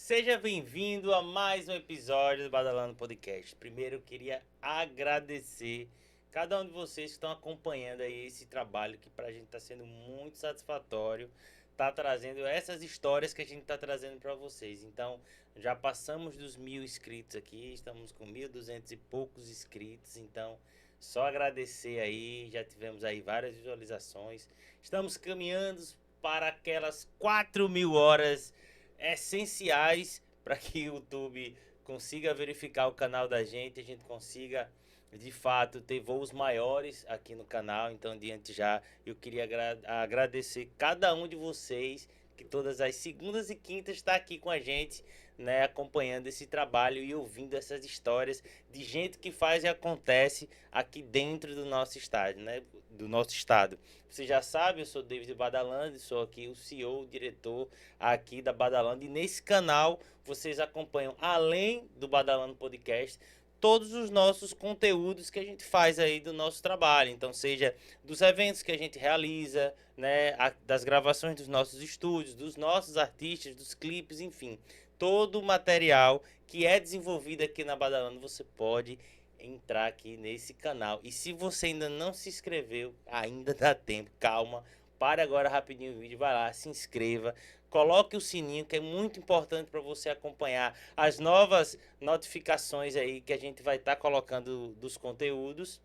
Seja bem-vindo a mais um episódio do Badalando Podcast. Primeiro eu queria agradecer cada um de vocês que estão acompanhando aí esse trabalho que pra gente está sendo muito satisfatório, tá trazendo essas histórias que a gente tá trazendo para vocês. Então, já passamos dos 1.000 inscritos aqui, estamos com 1.200 e poucos inscritos, então só agradecer aí, já tivemos aí várias visualizações. Estamos caminhando para aquelas 4.000 horas essenciais para que o YouTube consiga verificar o canal da gente, a gente consiga de fato ter voos maiores aqui no canal. Então, diante já, eu queria agradecer cada um de vocês que todas as segundas e quintas está aqui com a gente, né, acompanhando esse trabalho e ouvindo essas histórias de gente que faz e acontece aqui dentro do nosso estádio, né, do nosso estado. Você já sabe, eu sou David Badalando, sou aqui o CEO, o diretor aqui da Badalando, e nesse canal vocês acompanham, além do Badalando Podcast, todos os nossos conteúdos que a gente faz aí do nosso trabalho. Então, seja dos eventos que a gente realiza, né, das gravações dos nossos estúdios, dos nossos artistas, dos clipes, enfim, todo o material que é desenvolvido aqui na Badalando, você pode entrar aqui nesse canal. E se você ainda não se inscreveu, ainda dá tempo, calma. Pare agora rapidinho o vídeo, vai lá, se inscreva, coloque o sininho, que é muito importante para você acompanhar as novas notificações aí que a gente vai estar colocando dos conteúdos,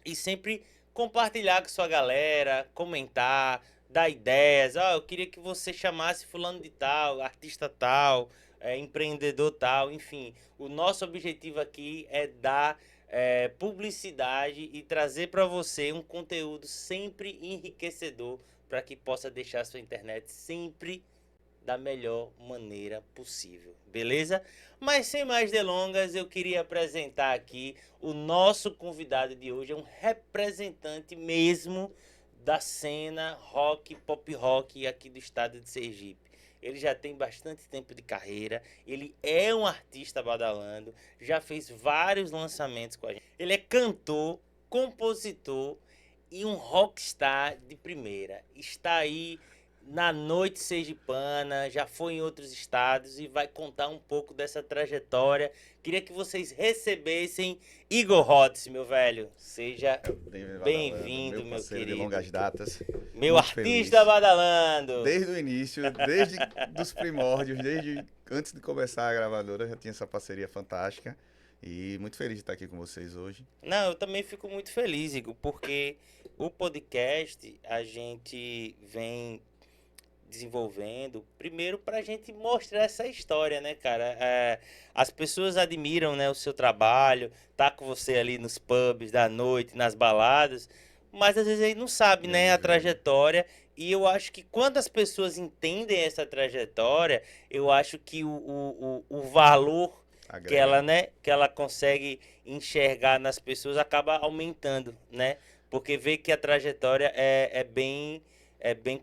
e sempre compartilhar com sua galera, comentar, dar ideias. Eu queria que você chamasse fulano de tal, artista tal, empreendedor tal, enfim. O nosso objetivo aqui é dar publicidade e trazer para você um conteúdo sempre enriquecedor, para que possa deixar a sua internet sempre da melhor maneira possível, beleza? Mas sem mais delongas, eu queria apresentar aqui o nosso convidado de hoje, é um representante mesmo da cena rock, pop rock aqui do estado de Sergipe. Ele já tem bastante tempo de carreira, ele é um artista badalando, já fez vários lançamentos com a gente. Ele é cantor, compositor e um rockstar de primeira. Está aí na noite sergipana, já foi em outros estados e vai contar um pouco dessa trajetória. Queria que vocês recebessem Igor Rotz, meu velho. Seja bem-vindo, meu meu parceiro de querido. longas datas, Meu muito artista feliz. badalando. Desde o início, desde dos primórdios, desde antes de começar a gravadora, já tinha essa parceria fantástica. E muito feliz de estar aqui com vocês hoje. Não, eu também fico muito feliz, Igor, porque o podcast a gente vem desenvolvendo, primeiro para a gente mostrar essa história, né, cara? As pessoas admiram, né, o seu trabalho, tá com você ali nos pubs da noite, nas baladas, mas às vezes aí não sabe, E é né, a vivendo. trajetória. E eu acho que quando as pessoas entendem essa trajetória, eu acho que o valor que Agrega, ela, né? né, que ela consegue enxergar nas pessoas acaba aumentando, né? Porque vê que a trajetória é bem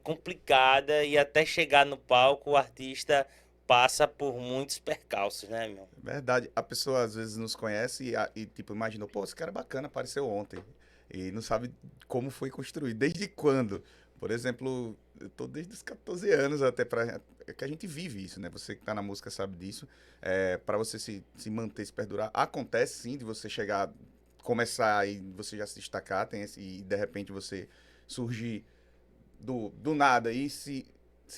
complicada, e até chegar no palco o artista passa por muitos percalços, né, meu? Verdade, a pessoa às vezes nos conhece e tipo, imaginou, pô, esse cara é bacana, apareceu ontem. E não sabe como foi construído, desde quando. Por exemplo, eu tô desde os 14 anos até para que a gente vive isso, né? Você que tá na música sabe disso. Para você se manter, se perdurar, acontece sim de você chegar, começar e você já se destacar, e de repente você surgir do nada e se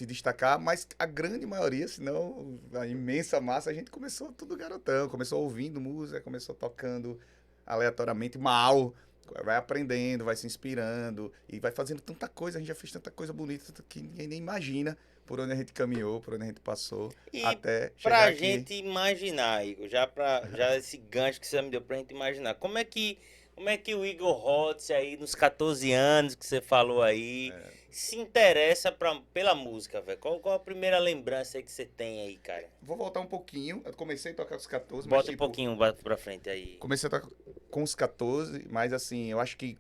destacar, mas a grande maioria, se não a imensa massa, a gente começou tudo garotão, começou ouvindo música, começou tocando aleatoriamente mal, vai aprendendo, vai se inspirando e vai fazendo tanta coisa, a gente já fez tanta coisa bonita que ninguém nem imagina por onde a gente caminhou, por onde a gente passou, E até chegar pra aqui. gente imaginar, Igor, já esse gancho que você me deu pra gente imaginar, como é que o Igor Rotz aí nos 14 anos que você falou aí se interessa pela música, velho? Qual a primeira lembrança aí que você tem aí, cara? Vou voltar um pouquinho, eu comecei a tocar com os 14, mas Bota um tipo, pouquinho pra frente aí. comecei a tocar com os 14, mas assim, eu acho que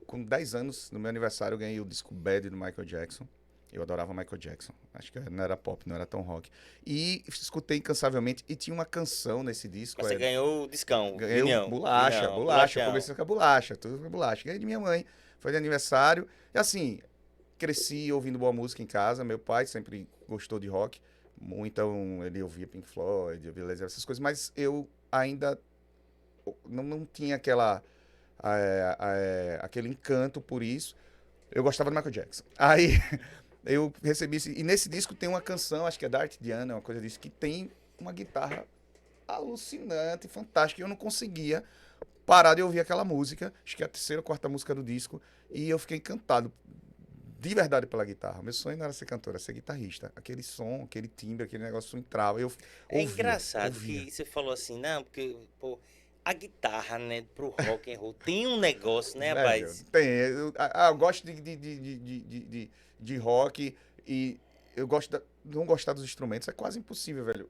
com 10 anos, no meu aniversário, eu ganhei o disco Bad do Michael Jackson. Eu adorava Michael Jackson. Acho que não era pop, não era tão rock. E escutei incansavelmente. E tinha uma canção nesse disco. Mas você ganhou o discão, Ganhei bolacha, vinão, bolacha. Eu bolachão. comecei com a bolacha, tudo com a bolacha. Ganhei de minha mãe. Foi de aniversário. E assim, cresci ouvindo boa música em casa. Meu pai sempre gostou de rock. Então, ele ouvia Pink Floyd, ouvia Led Zeppelin, essas coisas, mas eu ainda não tinha aquele encanto por isso. Eu gostava do Michael Jackson. Aí eu recebi e nesse disco tem uma canção, acho que é da Art Diana, uma coisa disso, que tem uma guitarra alucinante, fantástica. E eu não conseguia parar de ouvir aquela música, acho que é a terceira ou quarta música do disco, e eu fiquei encantado de verdade pela guitarra. Meu sonho não era ser cantor, era ser guitarrista. Aquele som, aquele timbre, aquele negócio entrava. Eu É ouvia, engraçado ouvia. que você falou assim, não, porque, pô, a guitarra, né, pro rock and roll tem um negócio, né, Velho, rapaz? tem. Eu gosto de rock e eu gosto não gostar dos instrumentos é quase impossível, velho.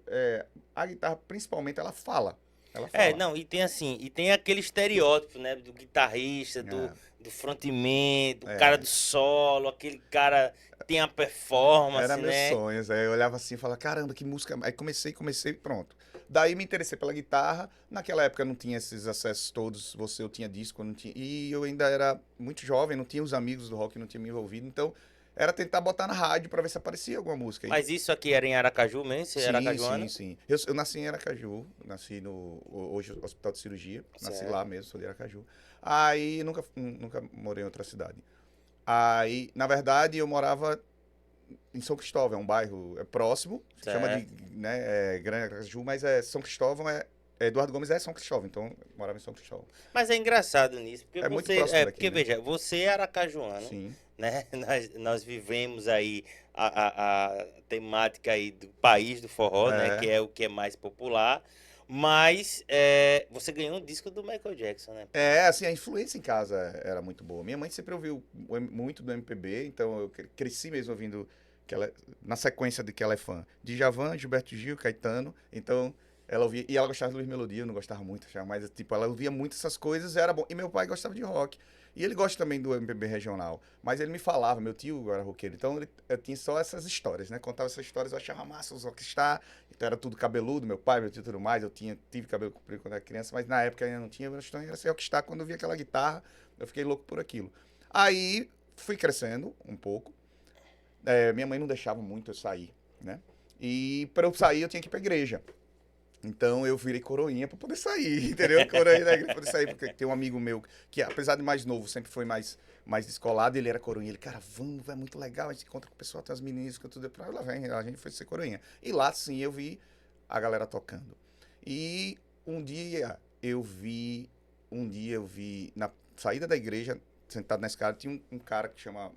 A guitarra, principalmente, ela fala. Ela É, fala. não, e tem assim, e tem aquele estereótipo, né, do guitarrista, É, do frontman, do cara é. do solo, aquele cara que tem a Era performance, meus né? sonhos. Aí eu olhava assim e falava, caramba, que música. Aí comecei, pronto. Daí me interessei pela guitarra. Naquela época não tinha esses acessos todos. Eu tinha disco, eu não tinha. E eu ainda era muito jovem, não tinha os amigos do rock, não tinha me envolvido. Então era tentar botar na rádio pra ver se aparecia alguma música. Mas isso aqui era em Aracaju mesmo, você é Sim, sim, aracajuano? sim. Eu nasci em Aracaju, nasci no hoje Hospital de Cirurgia, nasci lá Certo. mesmo, sou de Aracaju. Aí nunca morei em outra cidade. Aí, na verdade, eu morava em São Cristóvão, é um bairro próximo, se chama de, Certo. né, Grande Aracaju, mas São Cristóvão Eduardo Gomes é São Cristóvão, então eu morava em São Cristóvão. Mas é engraçado nisso, porque É muito você, próximo daqui, porque né? veja, você é aracajuano, Sim. né? Nós vivemos aí a temática aí do país do forró, né? Que É, é o que é mais popular, mas você ganhou um disco do Michael Jackson, né, pô? assim, a influência em casa era muito boa. Minha mãe sempre ouviu muito do MPB, então eu cresci mesmo ouvindo que ela, na sequência de que ela é fã. Djavan, Gilberto Gil, Caetano. Então, ela ouvia. E ela gostava de Luiz Melodia, eu não gostava muito, achava mais, tipo, ela ouvia muito essas coisas, era bom. E meu pai gostava de rock. E ele gosta também do MPB regional. Mas ele me falava, meu tio era roqueiro, então eu tinha só essas histórias, né? Contava essas histórias, eu achava massa os rockstar. Então era tudo cabeludo, meu pai, meu tio e tudo mais. Tive cabelo comprido quando era criança, mas na época ainda não tinha. Meu sonho era ser rockstar. Quando eu vi aquela guitarra, eu fiquei louco por aquilo. Aí fui crescendo um pouco. Minha mãe não deixava muito eu sair, né? E para eu sair eu tinha que ir pra igreja. Então eu virei coroinha para poder sair, entendeu? Coroinha da igreja pra poder sair, porque tem um amigo meu que, apesar de mais novo, sempre foi mais descolado, ele era coroinha. Ele, cara, vamos, é muito legal, a gente encontra com o pessoal, tem as meninas, que tudo. Lá vem, a gente foi ser coroinha. E lá sim eu vi a galera tocando. E um dia eu vi na saída da igreja, sentado na escada, tinha um cara que chama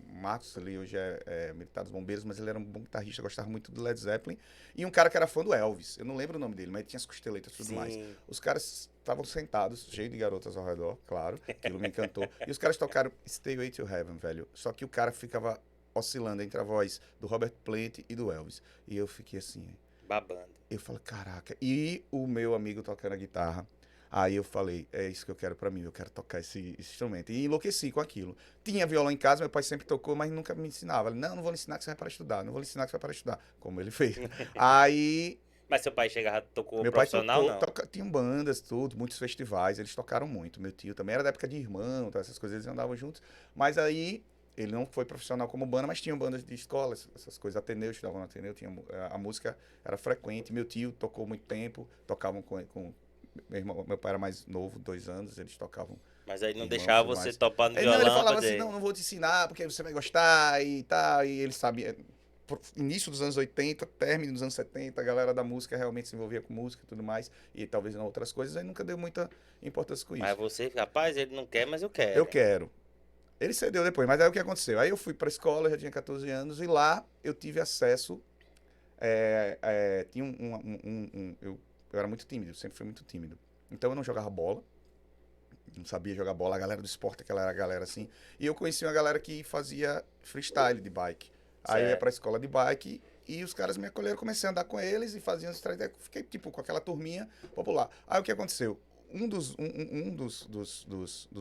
Marcos, ali hoje é militar dos bombeiros, mas ele era um bom guitarrista, gostava muito do Led Zeppelin. E um cara que era fã do Elvis, eu não lembro o nome dele, mas ele tinha as costeletas e tudo mais. Sim. Os caras estavam sentados, cheio de garotas ao redor, claro, aquilo me encantou. E os caras tocaram Stairway to Heaven, velho. Só que o cara ficava oscilando entre a voz do Robert Plant e do Elvis. E eu fiquei assim, Babando. eu falei, caraca. E o meu amigo tocando a guitarra. Aí eu falei, é isso que eu quero pra mim, eu quero tocar esse instrumento. E enlouqueci com aquilo. Tinha violão em casa, meu pai sempre tocou, mas nunca me ensinava. Ele, não vou lhe ensinar que você vai para estudar, não vou lhe ensinar que você vai para estudar, como ele fez. Aí Mas seu pai chegava, tocou meu pai profissional, não? tinha bandas, tudo, muitos festivais, eles tocaram muito. Meu tio também era da época de irmão, tá, essas coisas, eles andavam juntos. Mas aí ele não foi profissional como banda, mas tinha bandas de escola, essas coisas. Ateneu, estudavam no Ateneu, a música era frequente. Meu tio tocou muito tempo, tocavam com meu pai era mais novo, 2 anos, eles tocavam Mas aí não irmãos e deixava tudo você mais. topar no Aí, não, ele violão pra falava assim, dizer. não vou te ensinar, porque você vai gostar e tal. E ele sabia, início dos anos 80, término dos anos 70, a galera da música realmente se envolvia com música e tudo mais, e talvez em outras coisas, aí nunca deu muita importância com Mas isso. você, rapaz, ele não quer, mas eu Eu quero. quero. Ele cedeu depois, mas aí o que aconteceu? Aí eu fui pra escola, eu já tinha 14 anos, e lá eu tive acesso. Tinha eu era muito tímido, eu sempre fui muito tímido. Então eu não jogava bola, não sabia jogar bola. A galera do esporte, aquela era a galera assim. E eu conheci uma galera que fazia freestyle de bike. Aí eu ia pra Certo. escola de bike e os caras me acolheram, comecei a andar com eles e faziam os treinos. Fiquei, tipo, com aquela turminha popular. Aí o que aconteceu? Um dos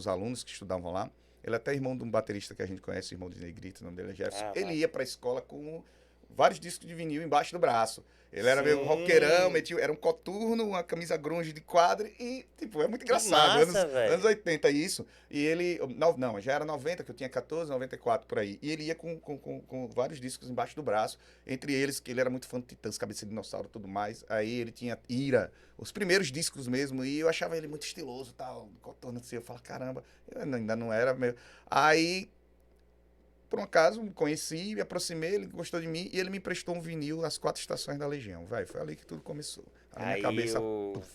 alunos que estudavam lá, ele é até irmão de um baterista que a gente conhece, irmão de Negrito, o nome dele é Jefferson. Ah, Ele massa. ia pra escola com vários discos de vinil embaixo do braço. Ele era meio Sim. roqueirão, era um coturno, uma camisa grunge de quadro e, tipo, é muito Que engraçado. massa, Anos velho. 80 isso. E ele, não, já era 90, que eu tinha 14, 94 por aí. E ele ia com vários discos embaixo do braço. Entre eles, que ele era muito fã de Titãs, Cabeça de Dinossauro e tudo mais. Aí ele tinha Ira, os primeiros discos mesmo. E eu achava ele muito estiloso e tal, coturno assim. Eu falava, caramba, eu ainda não era meio. Aí, por um acaso, me conheci, me aproximei, ele gostou de mim e ele me emprestou um vinil As Quatro Estações da Legião. Vai, foi ali que tudo começou. A minha Aí cabeça, o. puf,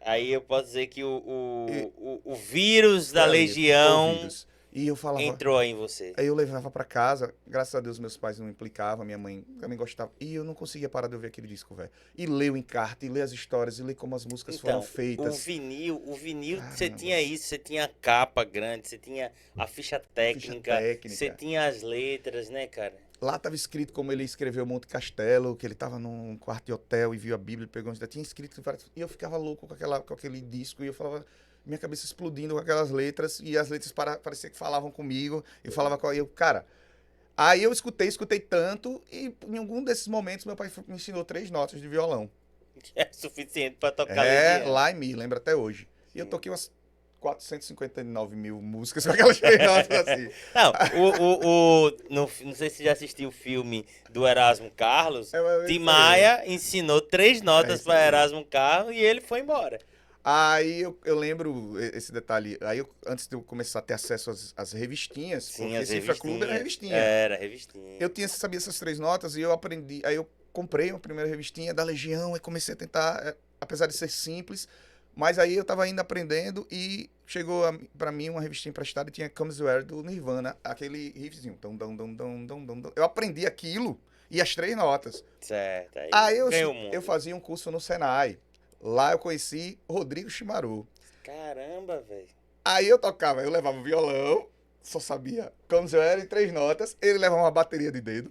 Aí eu posso dizer que e o vírus da foi ali, picou o Legião vírus. E eu falava, entrou aí em você. aí eu levava pra casa, graças a Deus meus pais não implicavam, minha mãe também gostava. E eu não conseguia parar de ouvir aquele disco, velho. E ler o encarte, e ler as histórias, e ler como as músicas foram Então, feitas. o vinil, você Caramba, tinha isso, você tinha a capa grande, você tinha a ficha ficha técnica, você técnica. tinha as letras, né, cara? Lá estava escrito como ele escreveu Monte Castelo, que ele estava num quarto de hotel e viu a Bíblia, pegou uns... Tinha escrito várias... E eu ficava louco com aquele disco e eu falava... Minha cabeça explodindo com aquelas letras e as letras parecia que falavam comigo e falava com... Eu, cara... Aí eu escutei tanto e em algum desses momentos meu pai me ensinou 3 notas de violão. É suficiente pra tocar É, Legião. lá em mim, lembra até hoje. E eu Sim. toquei umas 459 mil músicas com aquelas 3 notas assim. Não, não sei se você já assistiu o filme do Erasmo Carlos. É Tim isso aí. Maia ensinou 3 É notas isso para aí. Erasmo Carlos e ele foi embora. Aí eu lembro esse detalhe. Aí antes de eu começar a ter acesso às revistinhas, Sim, porque as Cifra Clube era revistinhas. revistinha. Era, revistinha. Eu sabia essas 3 notas e eu aprendi. Aí eu comprei uma primeira revistinha da Legião e comecei a tentar, apesar de ser simples, mas aí eu tava ainda aprendendo e chegou pra mim uma revistinha emprestada e tinha Comes You Are do Nirvana, aquele riffzinho. Eu aprendi aquilo e as 3 notas. Certo, aí Aí ganhou o eu mundo. fazia um curso no Senai. Lá eu conheci Rodrigo Chimaru. Caramba, velho. Aí eu tocava, eu levava o violão, só sabia como eu era em 3 notas, ele levava uma bateria de dedo.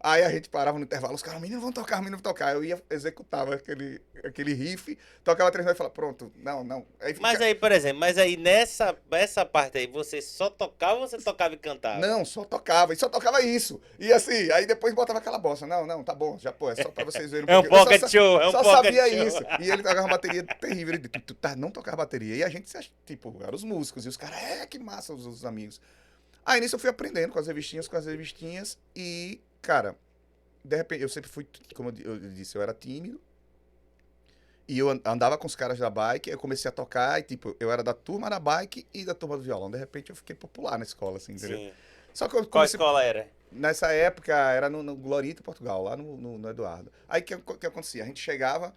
Aí a gente parava no intervalo, os caras, meninos vão tocar, meninos vão tocar. Eu ia, executava aquele riff, tocava 3 notas e falava, pronto, não. Aí Mas fica, aí, por exemplo, nessa parte aí, você só tocava ou você tocava e cantava? não, só tocava, e só tocava isso. E assim, aí depois botava aquela bossa, não, tá bom, já pô, é só pra vocês verem um É um pouquinho. Eu pocket show, é um só pocket sabia show. isso. E ele tocava uma bateria terrível, ele não tocava bateria. E a gente, tipo, eram os músicos, e os caras, que massa, os amigos. Aí nisso eu fui aprendendo com as revistinhas, e, cara, de repente, eu sempre fui, como eu disse, eu era tímido. E eu andava com os caras da bike, aí eu comecei a tocar, e tipo, eu era da turma da bike e da turma do violão. De repente eu fiquei popular na escola, assim, entendeu? Sim. Só que eu Qual comecei. escola era? Nessa época era no Glorito, Portugal, lá no Eduardo. Aí o que acontecia? A gente chegava,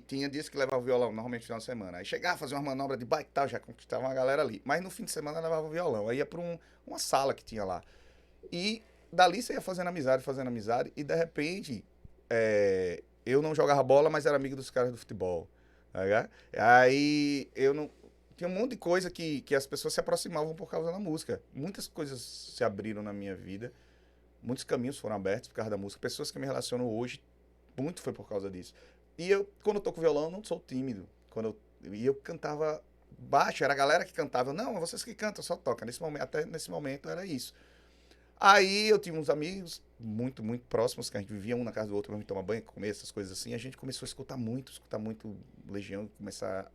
tinha dias que levava o violão, normalmente no final de semana. Aí chegava, fazia uma manobra de bike e tal, já conquistava uma galera ali. Mas no fim de semana levava o violão. Aí ia pra uma sala que tinha lá. E dali você ia fazendo amizade, e de repente eu não jogava bola, mas era amigo dos caras do futebol. Tá ligado? Aí eu não. Tinha um monte de coisa que as pessoas se aproximavam por causa da música. Muitas coisas se abriram na minha vida, muitos caminhos foram abertos por causa da música. Pessoas que me relacionam hoje, muito foi por causa disso. E eu, quando eu toco violão, não sou tímido. E eu cantava baixo, era a galera que cantava. Não, vocês que cantam, só toca. Até nesse momento era isso. Aí eu tinha uns amigos muito próximos, que a gente vivia um na casa do outro, pra tomar banho, comer essas coisas assim. A gente começou a escutar muito Legião,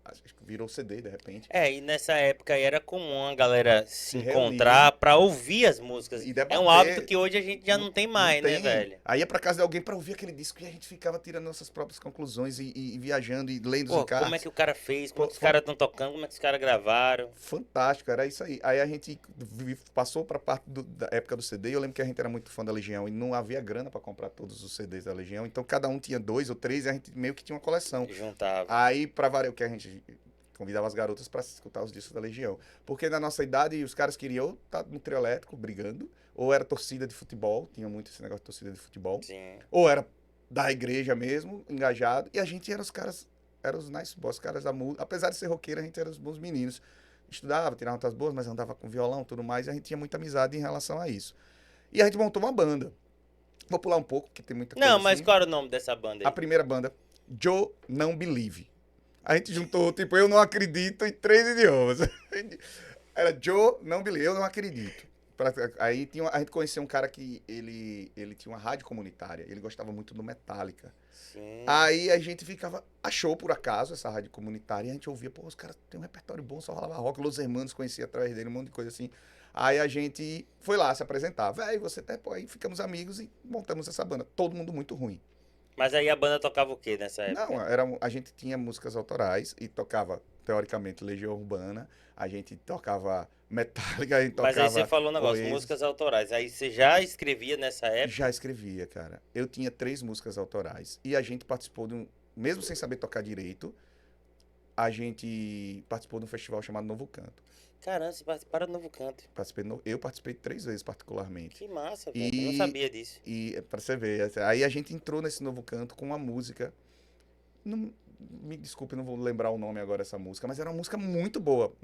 acho que virou CD de repente. E nessa época aí era comum a galera se Se encontrar reunir pra ouvir as músicas. e É um hábito debater. que hoje a gente já Não, não tem não mais, né, tem. velho? Aí ia pra casa de alguém pra ouvir aquele disco e a gente ficava tirando nossas próprias conclusões e viajando e lendo os Pô, como é encartes. que o cara fez? Como é Pô, que os caras estão tocando? Como é que os caras gravaram? fantástico, era isso aí. Aí a gente passou pra parte da época do CD. Eu lembro que a gente era muito fã da Legião e não havia grana pra comprar todos os CDs da Legião. Então cada um tinha 2 ou 3 e a gente meio que tinha uma coleção. Juntava. Aí, pra variar, o que a gente convidava as garotas pra escutar os discos da Legião. Porque na nossa idade os caras queriam ou estar no trio elétrico brigando, ou era torcida de futebol, tinha muito esse negócio de torcida de futebol, Sim. ou era da igreja mesmo, engajado, e a gente era os caras, era os nice boys, os caras da música. Apesar de ser roqueiro, a gente era os bons meninos. Estudava, tirava notas boas, mas andava com violão e tudo mais, e a gente tinha muita amizade em relação a isso. E a gente montou uma banda. Vou pular um pouco, porque tem muita coisa Não, mas assim. qual era o nome dessa banda A aí? primeira banda, Joe Não Believe. A gente juntou, tipo, eu não acredito em 3 idiomas. Era Joe Não Believe, eu não acredito. Aí a gente conheceu um cara que ele tinha uma rádio comunitária, ele gostava muito do Metallica. Sim. Aí a gente achou por acaso essa rádio comunitária e a gente ouvia, pô, os caras têm um repertório bom, só rolava rock, Los Hermanos conhecia através dele, um monte de coisa assim. Aí a gente foi lá se apresentar, velho, você até, pô, aí ficamos amigos e montamos essa banda, todo mundo muito ruim. Mas aí a banda tocava o quê nessa Não, época? a gente tinha músicas autorais e tocava, teoricamente, Legião Urbana, a gente tocava Metallica, a gente Mas aí você tocava falou um negócio, Oasis. músicas autorais. Aí você já escrevia nessa Já época? escrevia, cara. Eu tinha 3 músicas autorais e a gente participou mesmo sem saber tocar direito, a gente participou de um festival chamado Novo Canto. Caramba, você participaram do Novo Canto. Eu participei 3 vezes particularmente. Que massa, velho. Eu não E, sabia disso. pra você ver, aí a gente entrou nesse Novo Canto com uma música, não, me desculpe, não vou lembrar o nome agora dessa música, mas era uma música muito boa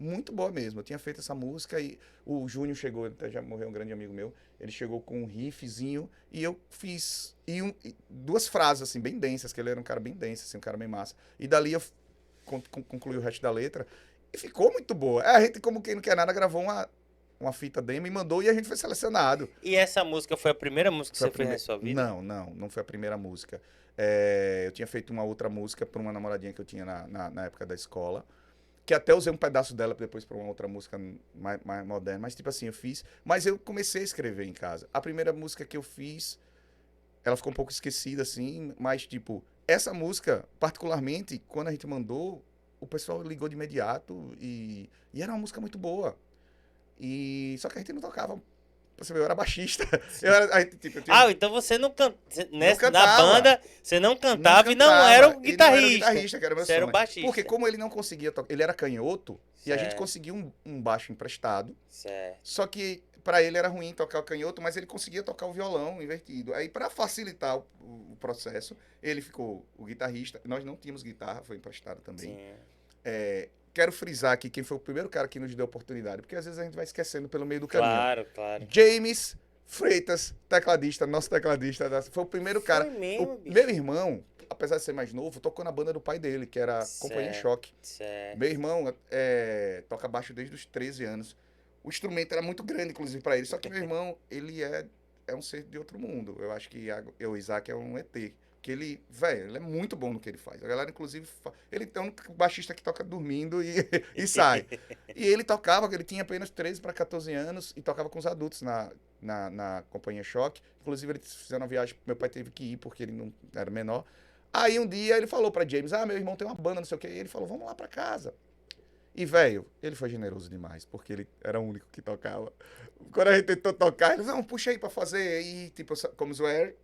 mesmo. Eu tinha feito essa música e o Júnior chegou, até já morreu um grande amigo meu, ele chegou com um riffzinho e eu fiz e 2 frases assim bem densas, que ele era um cara bem denso, assim, um cara bem massa. E dali eu concluí o resto da letra e ficou muito boa. A gente, como quem não quer nada, gravou uma fita demo e mandou e a gente foi selecionado. E essa música foi a primeira música que Foi a você fez na primeira. sua vida? Não foi a primeira música. Eu tinha feito uma outra música para uma namoradinha que eu tinha na época da escola. Que até usei um pedaço dela depois para uma outra música mais moderna. Mas, tipo assim, eu fiz. Mas eu comecei a escrever em casa. A primeira música que eu fiz, ela ficou um pouco esquecida, assim. Mas, tipo, essa música, particularmente, quando a gente mandou, o pessoal ligou de imediato. E era uma música muito boa. Só que a gente não tocava. Você vê, eu era baixista. Tipo, eu tinha. Ah, então você não Não na cantava. banda, você não Não cantava e não era cantava. o E não era o guitarrista. guitarrista, que era o meu Você era o sonho. Porque baixista. como ele não conseguia tocar, ele era canhoto, e a gente Certo, conseguiu um baixo emprestado. certo. Só que pra ele era ruim tocar o canhoto, mas ele conseguia tocar o violão invertido. Aí pra facilitar o processo, ele ficou o guitarrista. Nós não tínhamos guitarra, foi emprestado também. Sim. Quero frisar aqui quem foi o primeiro cara que nos deu a oportunidade, porque às vezes a gente vai esquecendo pelo meio do caminho. Claro, claro. James Freitas, tecladista, nosso tecladista, foi o primeiro cara. Foi mesmo, bicho. Meu irmão, apesar de ser mais novo, tocou na banda do pai dele, que era a Companhia Certo, Choque. certo. Meu irmão toca baixo desde os 13 anos. O instrumento era muito grande, inclusive, para ele. Só que meu irmão, ele é um ser de outro mundo. Eu acho que o Isaac é um ET. Que ele, velho, ele é muito bom no que ele faz. A galera, inclusive, ele é um baixista que toca dormindo e sai. E ele tocava, ele tinha apenas 13 para 14 anos e tocava com os adultos na Companhia Choque. Inclusive, eles fizeram uma viagem, meu pai teve que ir porque ele não era menor. Aí um dia ele falou para James, meu irmão tem uma banda, não sei o quê. E ele falou, vamos lá para casa. E, velho, ele foi generoso demais, porque ele era o único que tocava. Quando a gente tentou tocar, ele, não, puxa aí pra fazer. E, tipo, como Zoé.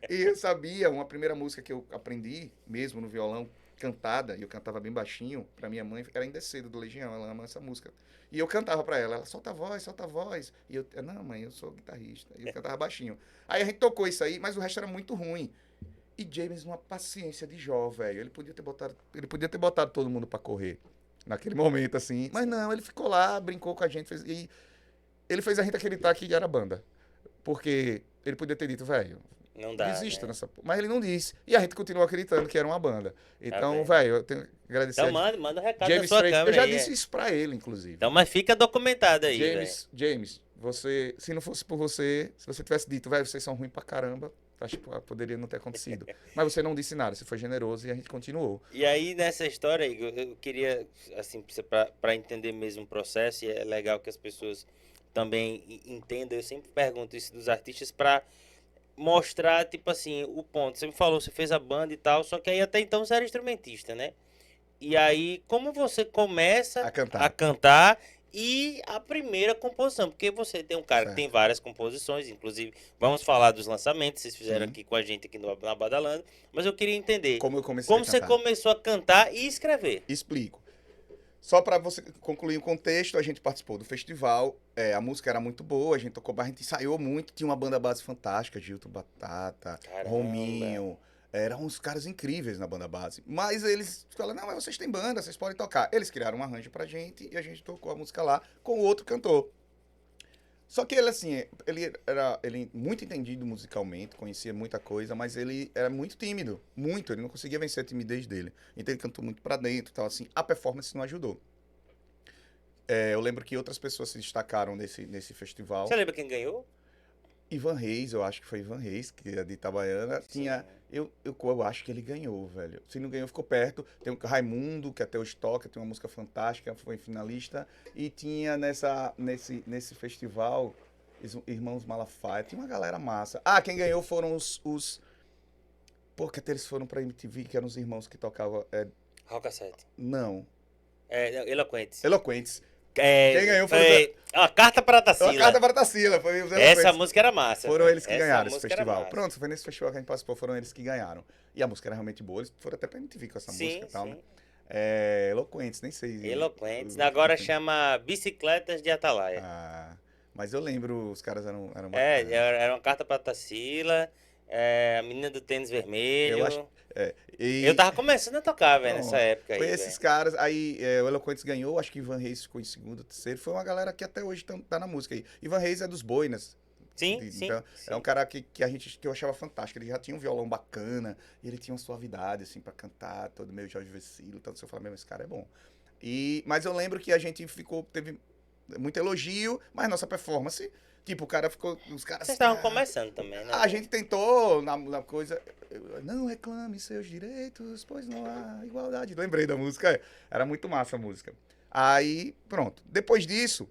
E eu sabia, uma primeira música que eu aprendi, mesmo no violão, cantada, e eu cantava bem baixinho, pra minha mãe, era Ainda é Cedo, do Legião, ela ama essa música. E eu cantava pra ela, solta a voz, solta a voz. E eu, não, mãe, eu sou guitarrista. E eu cantava baixinho. Aí a gente tocou isso aí, mas o resto era muito ruim. E James, uma paciência de Jó, velho. Ele podia ter botado todo mundo pra correr naquele momento, assim. Mas não, ele ficou lá, brincou com a gente. E ele fez a gente acreditar que era banda. Porque ele podia ter dito, velho, Não dá, desista né? nessa. Mas ele não disse. E a gente continuou acreditando que era uma banda. Tá Então, vendo? velho, eu tenho que agradecer Então a manda o recado da James sua Freitas. Eu câmera já aí. disse isso pra ele, inclusive. Então, mas fica documentado aí, velho. James, você, se não fosse por você, se você tivesse dito, velho, vocês são ruins pra caramba, acho que poderia não ter acontecido. Mas você não disse nada, você foi generoso e a gente continuou. E aí, nessa história, Igor, eu queria, assim, para entender mesmo o processo, e é legal que as pessoas também entendam, eu sempre pergunto isso dos artistas para mostrar, tipo assim, o ponto. Você me falou, você fez a banda e tal, só que aí até então você era instrumentista, né? E aí, como você começa A cantar. a cantar e a primeira composição? Porque você tem um cara que tem Certo. várias composições, inclusive vamos falar dos lançamentos, vocês fizeram Sim. aqui com a gente aqui na Badalando, mas eu queria entender Como eu comecei como a você cantar. começou a cantar e escrever. Explico. Só para você concluir o contexto, a gente participou do festival, a música era muito boa, a gente tocou, a gente ensaiou muito, tinha uma banda base fantástica, Gilton Batata, Caramba. Rominho, eram uns caras incríveis na banda base. Mas eles falaram, não, mas vocês têm banda, vocês podem tocar. Eles criaram um arranjo pra gente e a gente tocou a música lá com outro cantor. Só que ele, assim, ele muito entendido musicalmente, conhecia muita coisa, mas ele era muito tímido, muito, ele não conseguia vencer a timidez dele. Então ele cantou muito pra dentro e tal, assim, a performance não ajudou. Eu lembro que outras pessoas se destacaram nesse festival. Você lembra quem ganhou? Ivan Reis, eu acho que foi Ivan Reis, que é de Itabaiana. Sim. Eu acho que ele ganhou, velho. Se não ganhou, ficou perto. Tem o Raimundo, que até hoje toca, tem uma música fantástica, foi finalista. E tinha nesse festival, Irmãos Malafaia, tinha uma galera massa. Ah, quem ganhou foram os. Pô, que até eles foram pra MTV, que eram os irmãos que tocavam. Roca 7. Não. Eloquentes. Eloquentes. Quem ganhou foi a Carta para a Tarsila. Carta para Tarsila, foi os Essa Eloquentes. música era massa. Foram velho. eles que Essa ganharam esse música era festival. massa. Pronto, foi nesse festival que a gente participou, foram eles que ganharam. E a música era realmente boa, eles foram até pra MTV com essa música e tal, né? Eloquentes, nem sei. Eloquentes. Agora chama Bicicletas de Atalaia. Ah, mas eu lembro, os caras eram bacanas. Era uma Carta para Tarsila, a Menina do Tênis Vermelho. Eu acho. Eu tava começando a tocar, velho, Pronto. nessa época aí. Foi esses caras. Aí o Eloquentes ganhou, acho que Ivan Reis ficou em segundo, terceiro. Foi uma galera que até hoje tá na música aí. Ivan Reis é dos Boinas. Sim, Então, sim. é um cara que eu achava fantástico. Ele já tinha um violão bacana, e ele tinha uma suavidade, assim, pra cantar, todo meio Jorge Vecilo. Então, você fala, mesmo, esse cara é bom. Mas eu lembro que a gente teve muito elogio, mas nossa performance, tipo, o cara ficou. Os caras. Vocês estavam começando também, né? A gente tentou na coisa. Não reclame seus direitos, pois não há igualdade. Lembrei da música. Era muito massa a música. Aí, pronto. Depois disso,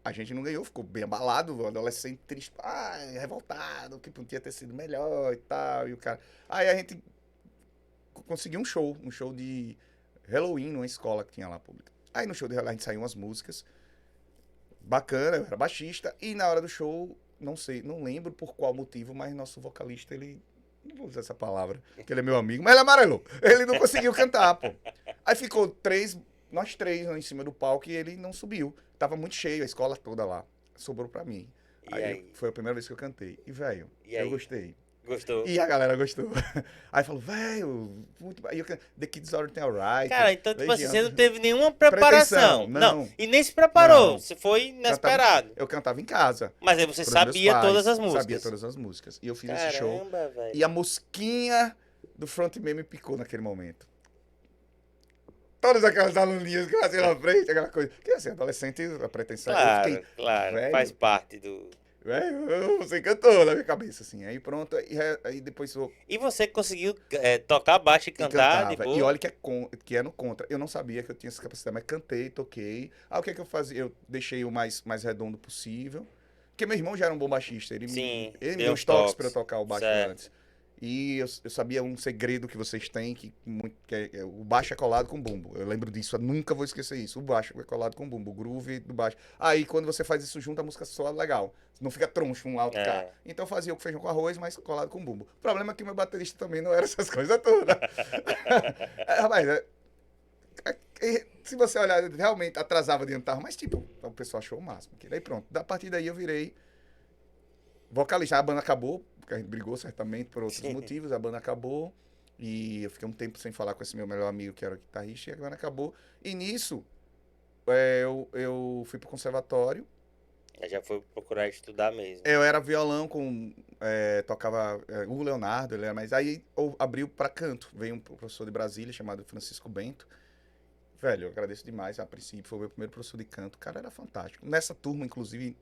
a gente não ganhou, ficou bem abalado, o adolescente triste, revoltado, que podia ter sido melhor e tal. E o cara. Aí a gente conseguiu um show de Halloween numa escola que tinha lá pública. Aí no show de Halloween a gente saiu umas músicas. Bacana, eu era baixista. E na hora do show, não sei, não lembro por qual motivo, mas nosso vocalista, ele. Não vou usar essa palavra, porque ele é meu amigo, mas ele amarelou. Ele não conseguiu cantar, pô. Aí ficou nós três em cima do palco e ele não subiu. Tava muito cheio, a escola toda lá. Sobrou pra mim. Aí foi a primeira vez que eu cantei. E, velho, eu gostei. Gostou? E a galera gostou. Aí falou, velho, muito bom. Aí eu The Kids Are Alright. Cara, então, tipo assim, Legião. você não teve nenhuma preparação. Não. E nem se preparou. Não. Você foi inesperado. Eu cantava em casa. Mas aí você Pros meus sabia pais. todas as músicas. Sabia todas as músicas. E eu fiz esse show. Caramba, velho. E a mosquinha do frontman me picou naquele momento. Todas aquelas aluninhas que faziam na frente, aquela coisa. Que assim, adolescente, a pretensão. Claro, eu fiquei, claro. velho, Faz parte do... velho, eu vou ser cantor na minha cabeça, assim. Aí pronto, aí depois eu E você conseguiu tocar baixo e cantar de boa? E olha que é no contra. Eu não sabia que eu tinha essa capacidade, mas cantei, toquei. Aí o que é que eu fazia? Eu deixei o mais redondo possível. Porque meu irmão já era um bom baixista. Ele Sim, me deu deu uns os toques toques. pra eu tocar o baixo Certo. antes. E eu sabia um segredo que vocês têm, o baixo é colado com bumbo. Eu lembro disso, eu nunca vou esquecer isso. O baixo é colado com bumbo, o groove do baixo. Aí quando você faz isso junto, a música soa legal. Não fica troncho, um alto cá. Então eu fazia o feijão com arroz, mas colado com bumbo. O problema é que meu baterista também não era essas coisas todas. Rapaz, se você olhar, realmente atrasava de adiantar, mas tipo, o pessoal achou o máximo. Daí pronto, a partir daí eu virei vocalista. A banda acabou, porque a gente brigou certamente por outros motivos, a banda acabou. E eu fiquei um tempo sem falar com esse meu melhor amigo, que era o guitarrista, e a banda acabou. E nisso, eu fui pro conservatório. Aí já foi procurar estudar mesmo. Eu era violão tocava o Leonardo, ele era mais. Aí abriu pra canto. Veio um professor de Brasília chamado Francisco Bento. Velho, eu agradeço demais. A princípio, foi o meu primeiro professor de canto. O cara era fantástico. Nessa turma, inclusive,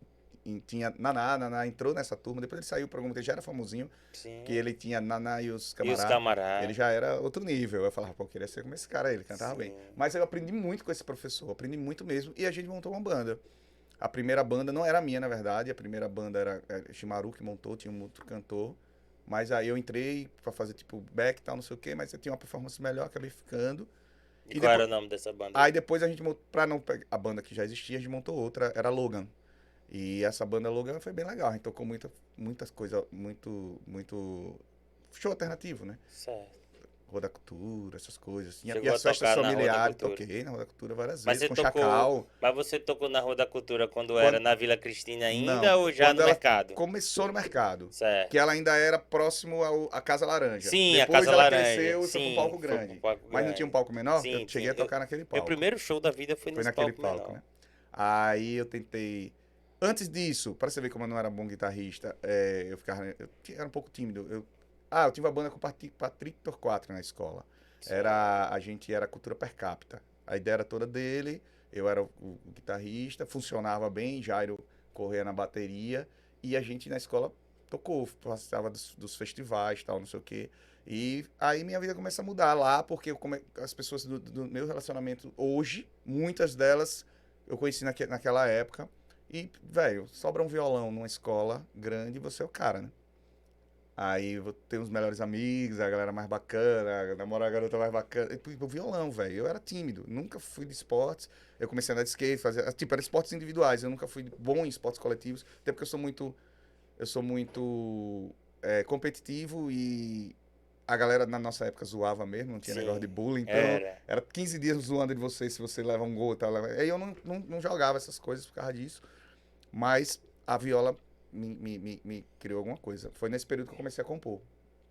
tinha Naná entrou nessa turma. Depois ele saiu, o programa dele já era famosinho. Sim. Que ele tinha Naná e os E os camaradas. Ele já era outro nível. Eu falava, pô, eu queria ser como esse cara aí, ele cantava Sim. bem. Mas eu aprendi muito com esse professor, aprendi muito mesmo. E a gente montou uma banda. A primeira banda não era minha, na verdade. A primeira banda era Shimaru que montou, tinha um outro cantor. Mas aí eu entrei pra fazer tipo back e tal, não sei o quê. Mas eu tinha uma performance melhor, acabei ficando. E qual era o nome dessa banda? Aí depois a gente montou, a banda que já existia, a gente montou outra, era Logan. E essa banda Logan foi bem legal. A gente tocou muitas coisas, muito show alternativo, né? Certo. Roda Cultura, essas coisas. E Chegou as a festas tocar na Roda familiares, Cultura. toquei na Roda Cultura várias Mas vezes, você com Chacal. Mas você tocou na Rua da Cultura quando era na Vila Cristina ainda Não, ou já quando no ela mercado? Começou no mercado. Certo. Que ela ainda era próximo à Casa Laranja. Sim, Depois a Casa ela Laranja. cresceu e foi Sim, pra um palco foi grande. pro palco Mas não grande. tinha um palco menor? Sim, Eu cheguei a tinha. tocar naquele Meu palco. primeiro show da vida foi nesse naquele palco menor. né? Aí eu tentei. Antes disso, pra você ver como eu não era bom guitarrista, eu era um pouco tímido. Eu tive uma banda com o Patrick Torquato na escola. Sim. A gente era cultura per capita. A ideia era toda dele. eu era o guitarrista, funcionava bem, Jairo corria na bateria, e a gente na escola tocou, participava dos festivais, tal, não sei o quê. E aí minha vida começa a mudar lá, porque as pessoas do meu relacionamento hoje, muitas delas eu conheci naquela época. E, velho, sobra um violão numa escola grande, você é o cara, né? Aí eu tenho os melhores amigos, a galera mais bacana, namorar a garota mais bacana. E, o violão, velho, eu era tímido, nunca fui de esportes. Eu comecei a andar de skate, fazer, tipo, era esportes individuais, eu nunca fui bom em esportes coletivos, até porque eu sou muito competitivo e a galera na nossa época zoava mesmo, não tinha negócio de Sim, bullying, então era. era 15 dias zoando de você se você leva um gol e tal. Aí eu não jogava essas coisas por causa disso, mas a viola me criou alguma coisa. Foi nesse período que eu comecei a compor,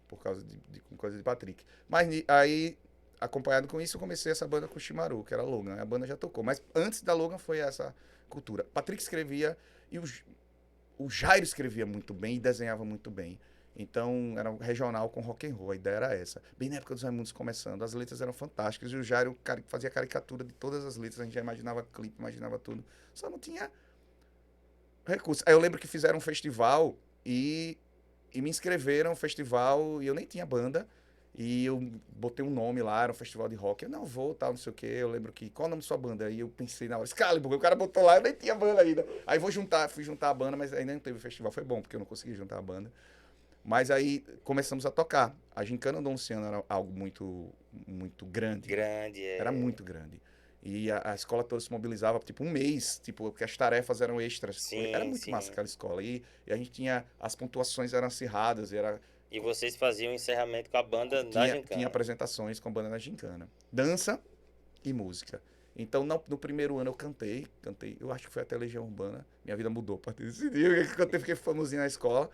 por causa de coisa de Patrick. Mas aí, acompanhado com isso, eu comecei essa banda com o Chimaru, que era a Logan. A banda já tocou, mas antes da Logan foi essa cultura. Patrick escrevia e o Jairo escrevia muito bem e desenhava muito bem. Então, era um regional com rock and roll, a ideia era essa. Bem na época dos Raimundos começando, as letras eram fantásticas, e o Jairo fazia caricatura de todas as letras, a gente já imaginava clipe, imaginava tudo. Só não tinha recursos. Aí eu lembro que fizeram um festival e me inscreveram no festival, e eu nem tinha banda, e eu botei um nome lá, era um festival de rock. Eu não vou, tal, não sei o quê. Eu lembro que, qual o nome da sua banda? Aí eu pensei na hora, Excalibur, o cara botou lá, eu nem tinha banda ainda. Aí fui juntar a banda, mas ainda não teve festival. Foi bom, porque eu não consegui juntar a banda. Mas aí começamos a tocar. A Gincana do Onciano era algo muito, muito grande. Grande, Era é. muito grande. E a escola toda se mobilizava, tipo, um mês, tipo, porque as tarefas eram extras. Era Sim, muito massa sim. aquela escola. E a gente tinha, as pontuações eram acirradas, E vocês faziam o encerramento com a banda da tinha Gincana. apresentações com banda na gincana. Dança e música. Então, no primeiro ano eu cantei, eu acho que foi até Legião Urbana. Minha vida mudou a partir desse dia. Eu cantei, fiquei famosinho na escola.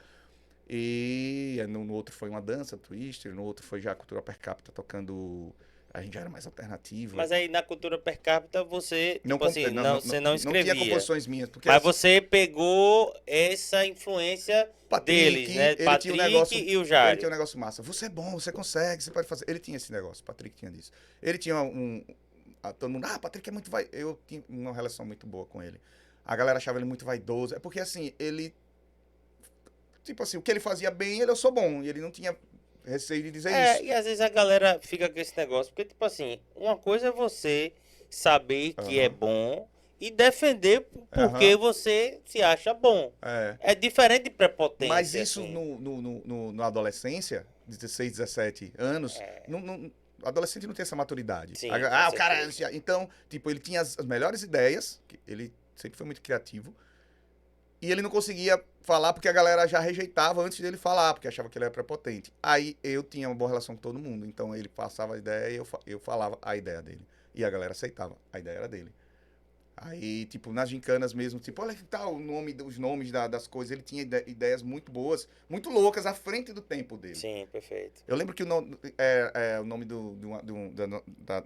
E no outro foi uma dança, Twister. No outro foi já a cultura per capita tocando. A gente já era mais alternativo. Mas aí na cultura per capita você, Não, tipo assim, não, você não não tinha escrevia. composições minhas, porque Mas você pegou essa influência deles, Patrick, né? Patrick e o ele tinha Jário. um negócio massa. Você é bom, você consegue, você pode fazer. Ele tinha esse negócio, Patrick tinha disso. Ele tinha todo mundo, Patrick é muito vai. Eu tinha uma relação muito boa com ele. A galera achava ele muito vaidoso. É porque assim, ele tipo assim, o que ele fazia bem, eu sou bom, e ele não tinha receio de dizer É, isso. e às vezes a galera fica com esse negócio, porque tipo assim, uma coisa é você saber que é Aham. bom e defender porque Aham. você se acha bom. É. É diferente de Mas prepotência, isso assim. na adolescência, 16, 17 anos, adolescente não tem essa maturidade. Sim, com O cara. certeza. Então, tipo, ele tinha as melhores ideias, ele sempre foi muito criativo, e ele não conseguia falar porque a galera já rejeitava antes dele falar, porque achava que ele era prepotente. Aí eu tinha uma boa relação com todo mundo, então ele passava a ideia e eu falava a ideia dele. E a galera aceitava, a ideia era dele. Aí, tipo, nas gincanas mesmo, tipo, olha que tal os nomes das coisas, ele tinha ideias muito boas, muito loucas, à frente do tempo dele. Sim, perfeito. Eu lembro que o nome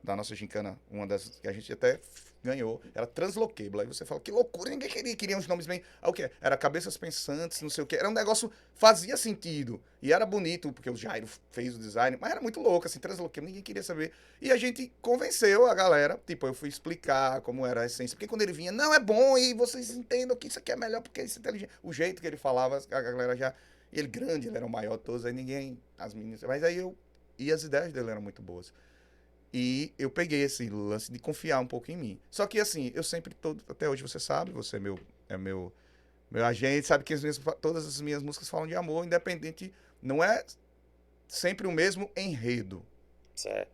da nossa gincana, uma das que a gente até ganhou, era Translocable. Aí você fala, que loucura, ninguém queria uns nomes bem. Ah, o quê? Era Cabeças Pensantes, não sei o quê. Era um negócio, fazia sentido. E era bonito, porque o Jairo fez o design, mas era muito louco, assim, Translocable, ninguém queria saber. E a gente convenceu a galera, tipo, eu fui explicar como era a essência. Porque quando ele vinha, não, é bom, e vocês entendam que isso aqui é melhor, porque isso é inteligente. O jeito que ele falava, a galera já. E ele grande, ele era o maior de todos, aí ninguém. As meninas. Mas aí eu. E as ideias dele eram muito boas. E eu peguei esse lance de confiar um pouco em mim. Só que assim, eu sempre, até hoje você sabe, você é meu agente, sabe que todas as minhas músicas falam de amor, independente. Não é sempre o mesmo enredo. Certo.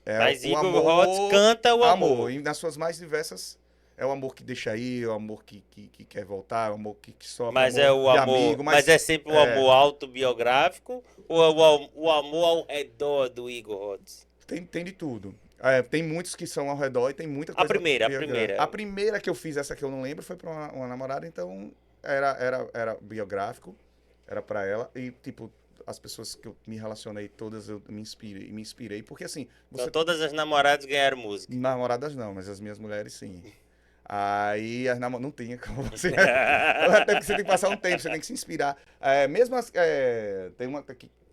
É Mas o Igor Rhodes amor. canta o Amor. amor. E nas suas mais diversas. É o amor que deixa aí, é o amor que quer voltar, é o amor que sofre, é o Mas é amor o de amor. amigo, Mas mas é sempre o é, amor autobiográfico ou é o amor ao redor do Igor Rhodes? tem de tudo. Tem muitos que são ao redor e tem muita A coisa primeira, a biográfica. A primeira. primeira que eu fiz, essa que eu não lembro, foi pra uma namorada, então era biográfico, era pra ela. E, tipo, as pessoas que eu me relacionei, todas eu me inspirei, porque assim, Então você. todas as namoradas ganharam música. Namoradas não, mas as minhas mulheres sim. Aí as namoradas. Não tinha como você. Até porque você tem que passar um tempo, você tem que se inspirar. Mesmo tem uma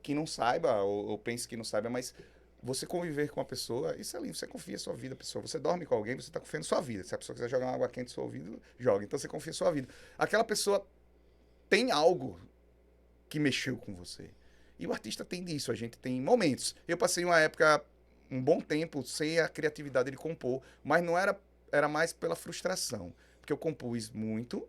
que não saiba, ou pense que não saiba, mas você conviver com uma pessoa, isso é lindo, você confia a sua vida, pessoa. Você dorme com alguém, você está confiando em sua vida. Se a pessoa quiser jogar uma água quente no seu ouvido, joga. Então você confia em sua vida. Aquela pessoa tem algo que mexeu com você. E o artista tem disso, a gente tem momentos. Eu passei uma época, um bom tempo, sem a criatividade de compor, mas não era, era mais pela frustração. Porque eu compus muito.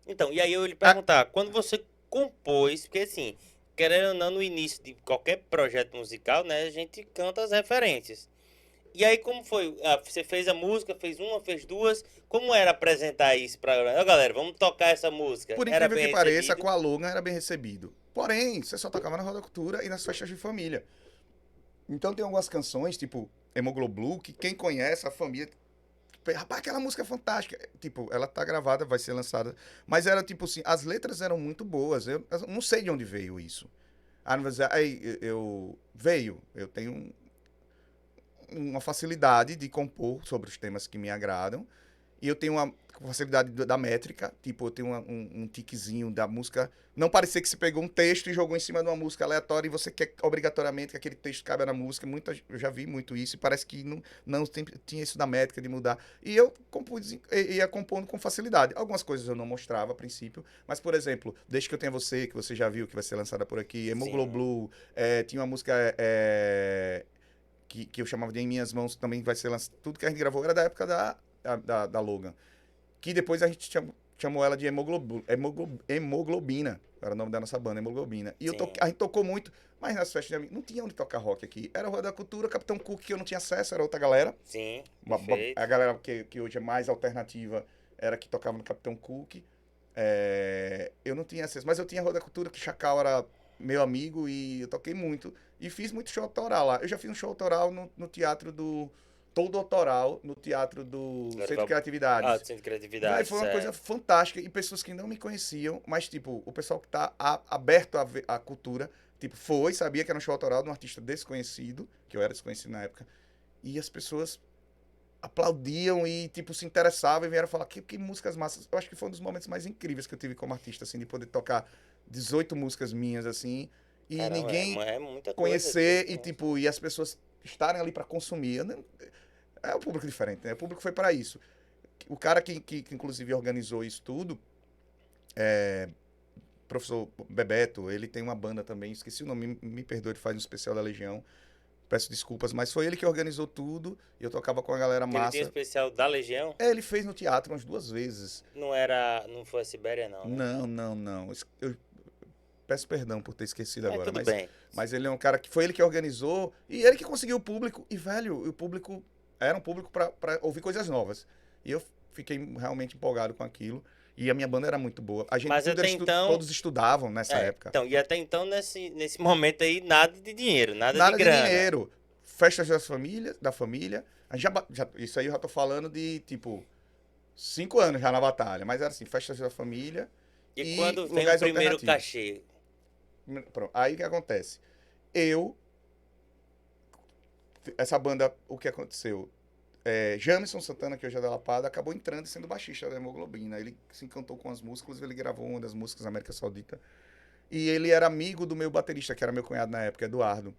Então, e aí eu ia lhe Ah, perguntar, quando você compôs, porque assim, querendo ou não, no início de qualquer projeto musical, né, a gente canta as referências. E aí, como foi? Ah, você fez a música, fez uma, fez duas. Como era apresentar isso pra galera? Ó, galera, vamos tocar essa música. por Era incrível bem que pareça, recebido? com a Logan era bem recebido. Porém, você só tocava na roda cultura e nas festas de família. Então tem algumas canções, tipo Hemogloblu, que quem conhece, a família. Rapaz, aquela música é fantástica. Tipo, ela tá gravada, vai ser lançada. Mas era tipo assim, as letras eram muito boas. Eu não sei de onde veio isso. Ah, não vai dizer, aí eu. Veio. Eu tenho uma facilidade de compor sobre os temas que me agradam. E eu tenho uma facilidade da métrica, tipo, eu tenho um tiquezinho da música. Não parecer que se pegou um texto e jogou em cima de uma música aleatória e você quer obrigatoriamente que aquele texto caiba na música. Eu já vi muito isso e parece que não sempre tinha isso da métrica de mudar. E eu compus, ia compondo com facilidade. Algumas coisas eu não mostrava a princípio, mas, por exemplo, Desde que eu tenha você, que você já viu, que vai ser lançada por aqui, Sim. Hemogloblu, tinha uma música que eu chamava de Em Minhas Mãos, que também vai ser lançada. Tudo que a gente gravou era da época da Logan. Que depois a gente chamou ela de Hemoglobina. Era o nome da nossa banda, Hemoglobina. E Sim. a gente tocou muito, mas nas festas de amigos não tinha onde tocar rock aqui. Era a Rua da Cultura, Capitão Cook, que eu não tinha acesso, era outra galera. Sim. A Perfeito. galera que hoje é mais alternativa era que tocava no Capitão Cook. Eu não tinha acesso, mas eu tinha a Rua da Cultura, que Chacal era meu amigo e eu toquei muito. E fiz muito show autoral lá. Eu já fiz um show autoral no teatro do. Todo autoral, no teatro do Agora Centro de vai. Ah, Criatividades. centro de Véi, criatividade, foi uma coisa certo. fantástica e pessoas que não me conheciam, mas tipo, o pessoal que tá aberto à cultura, tipo, sabia que era um show autoral de um artista desconhecido, que eu era desconhecido na época, e as pessoas aplaudiam e tipo se interessavam e vieram falar que músicas massas. Eu acho que foi um dos momentos mais incríveis que eu tive como artista, assim, de poder tocar 18 músicas minhas assim e Caramba, ninguém é muita coisa. conhecer e tipo e as pessoas estarem ali para consumir. É um público diferente, né? O público foi para isso. O cara que inclusive organizou isso tudo, professor Bebeto, ele tem uma banda também, esqueci o nome, me perdoe, ele faz um especial da Legião. Peço desculpas, mas foi ele que organizou tudo e eu tocava com a galera Que ele tinha massa. especial da Legião. Ele fez no teatro umas duas vezes. Não era. Não foi a Sibéria, não, né? Não, não, não. Eu peço perdão por ter esquecido Mas agora, tudo bem. mas ele é um cara que foi ele que organizou e ele que conseguiu o público. E, velho, o público era um público para ouvir coisas novas. E eu fiquei realmente empolgado com aquilo. E a minha banda era muito boa. A gente Mas tudo até então. todos estudavam nessa época. Então, e até então, nesse momento aí, nada de dinheiro, nada de Nada de grana. dinheiro. Festas da família. A gente isso aí eu já tô falando de, tipo, 5 anos já na batalha. Mas era assim, festas da família E e quando vem o lugares primeiro alternativos. cachê? Pronto. Aí o que acontece? Eu, essa banda, o que aconteceu? Jamison Santana, que hoje é da Lapada, acabou entrando e sendo baixista da Hemoglobina. Ele se encantou com as músicas, ele gravou uma das músicas da América Saudita. E ele era amigo do meu baterista, que era meu cunhado na época, Eduardo.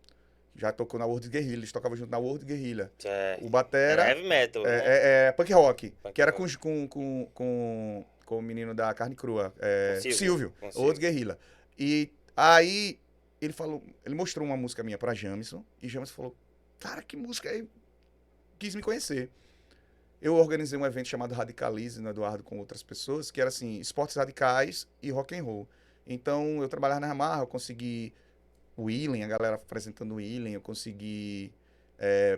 Já tocou na World Guerrilla, eles tocavam junto na World Guerrilla. O Certo. Era batera heavy metal, né? punk rock, que Punk era rock. com o menino da carne crua, Com Silvio. Silvio, Com World Silvio. Guerrilla. E aí ele mostrou uma música minha pra Jamison, e Jamison falou, cara, que música aí? Quis me conhecer. Eu organizei um evento chamado Radicalize no Eduardo com outras pessoas, que era assim, esportes radicais e rock and roll. Então eu trabalhava na Yamaha, eu consegui o wheeling, a galera apresentando o wheeling, eu consegui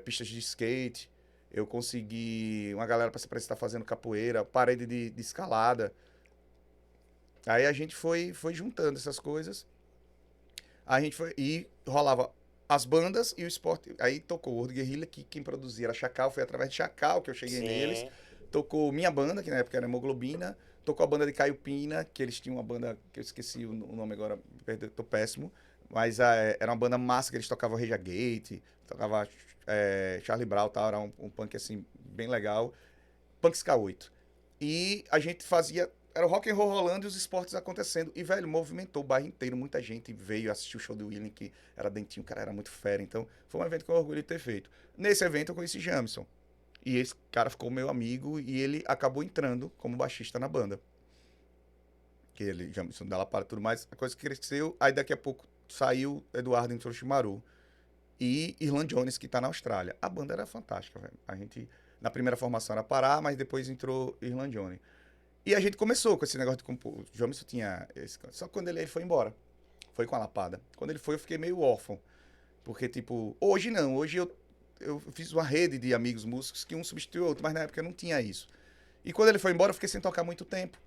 pistas de skate, eu consegui uma galera para se apresentar fazendo capoeira, parede de escalada. Aí a gente foi juntando essas coisas. A gente foi e rolava as bandas e o esporte. Aí tocou o World Guerrilla, que quem produzia era Chacal, foi através de Chacal que eu cheguei neles. Sim. Tocou minha banda, que na época era Hemoglobina. Tocou a banda de Caio Pina, que eles tinham uma banda, que eu esqueci o nome agora, tô péssimo. Mas era uma banda massa, que eles tocavam Reja Gate, tocava Charlie Brown e tal, era um punk assim, bem legal. Punk Ska 8. E a gente fazia era o rock and roll rolando e os esportes acontecendo. E, velho, movimentou o bairro inteiro. Muita gente veio assistir o show do William, que era dentinho, o cara era muito fera. Então, foi um evento que eu orgulho de ter feito. Nesse evento, eu conheci Jamison. E esse cara ficou meu amigo e ele acabou entrando como baixista na banda. Que ele, Jamison, dela para tudo mais. A coisa cresceu. Aí, daqui a pouco, saiu Eduardo, entrou Chimaru. E Irlan Jones, que tá na Austrália. A banda era fantástica, velho. A gente, na primeira formação era Pará, mas depois entrou Irlan Jones. E a gente começou com esse negócio de compor. O Jamison tinha esse... Só que quando ele foi embora. Foi com a lapada. Quando ele foi, eu fiquei meio órfão. Porque, tipo, hoje não. Hoje eu fiz uma rede de amigos músicos que um substituiu o outro, mas na época eu não tinha isso. E quando ele foi embora, eu fiquei sem tocar muito tempo.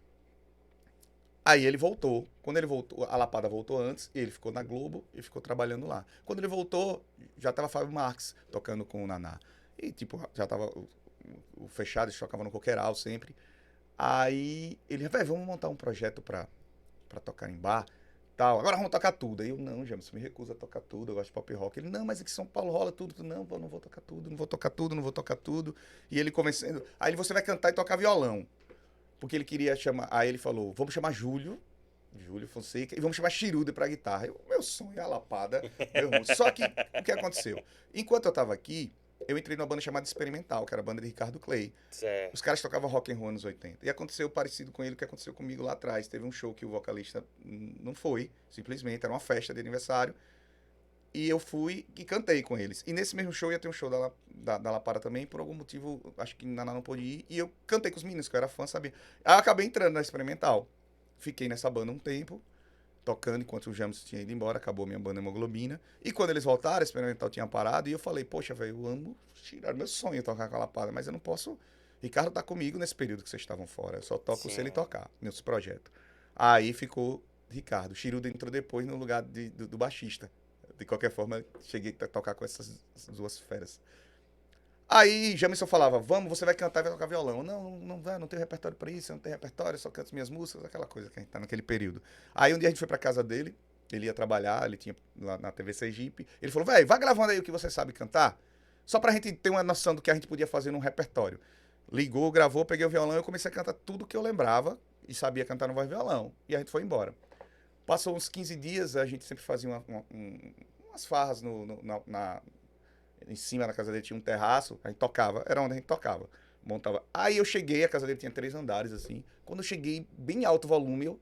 Aí ele voltou. Quando ele voltou, a Lapada voltou antes, e ele ficou na Globo e ficou trabalhando lá. Quando ele voltou, já tava Fábio Marques tocando com o Naná. E, tipo, já tava o fechado, eles tocavam no Coqueiral sempre. Aí ele, velho, vamos montar um projeto pra tocar em bar, tal. Agora vamos tocar tudo. Aí eu, não, James, me recusa a tocar tudo, eu gosto de pop rock. Ele, não, mas aqui em São Paulo rola tudo. Não, pô, não vou tocar tudo, não vou tocar tudo, não vou tocar tudo. E ele convencendo. Aí você vai cantar e tocar violão. Porque ele queria chamar. Aí ele falou, vamos chamar Júlio Fonseca, e vamos chamar Chiruda pra guitarra. Meu sonho é a lapada, meu irmão. Só que, o que aconteceu? Enquanto eu tava aqui, eu entrei numa banda chamada Experimental, que era a banda de Ricardo Clay. Certo. Os caras tocavam rock and roll nos 80. E aconteceu parecido com ele que aconteceu comigo lá atrás. Teve um show que o vocalista não foi, simplesmente, era uma festa de aniversário. E eu fui e cantei com eles. E nesse mesmo show ia ter um show da Lapara também, por algum motivo, acho que Naná não pôde ir. E eu cantei com os meninos, que eu era fã, sabia? Aí eu acabei entrando na Experimental. Fiquei nessa banda um tempo, tocando enquanto o James tinha ido embora, acabou minha banda Hemoglobina. E quando eles voltaram, a Experimental tinha parado, e eu falei, poxa, velho, eu amo tirar meu sonho tocar com a Lapada, mas eu não posso... Ricardo tá comigo nesse período que vocês estavam fora, eu só toco se ele tocar, meus projetos. Aí ficou Ricardo. Chiruda entrou depois no lugar do baixista. De qualquer forma, cheguei a tocar com essas duas feras. Aí Jamison falava, vamos, você vai cantar e vai tocar violão. Não tenho repertório pra isso, eu não tenho repertório, eu só canto minhas músicas, aquela coisa que a gente tá naquele período. Aí um dia a gente foi pra casa dele, ele ia trabalhar, ele tinha lá na TV Sergipe. Ele falou, velho, vai gravando aí o que você sabe cantar, só pra gente ter uma noção do que a gente podia fazer num repertório. Ligou, gravou, peguei o violão e eu comecei a cantar tudo que eu lembrava e sabia cantar no voz e violão. E a gente foi embora. Passou uns 15 dias, a gente sempre fazia umas farras em cima da casa dele, tinha um terraço, a gente tocava, era onde a gente tocava, montava. Aí eu cheguei, a casa dele tinha 3 andares, assim. Quando eu cheguei bem alto volume, eu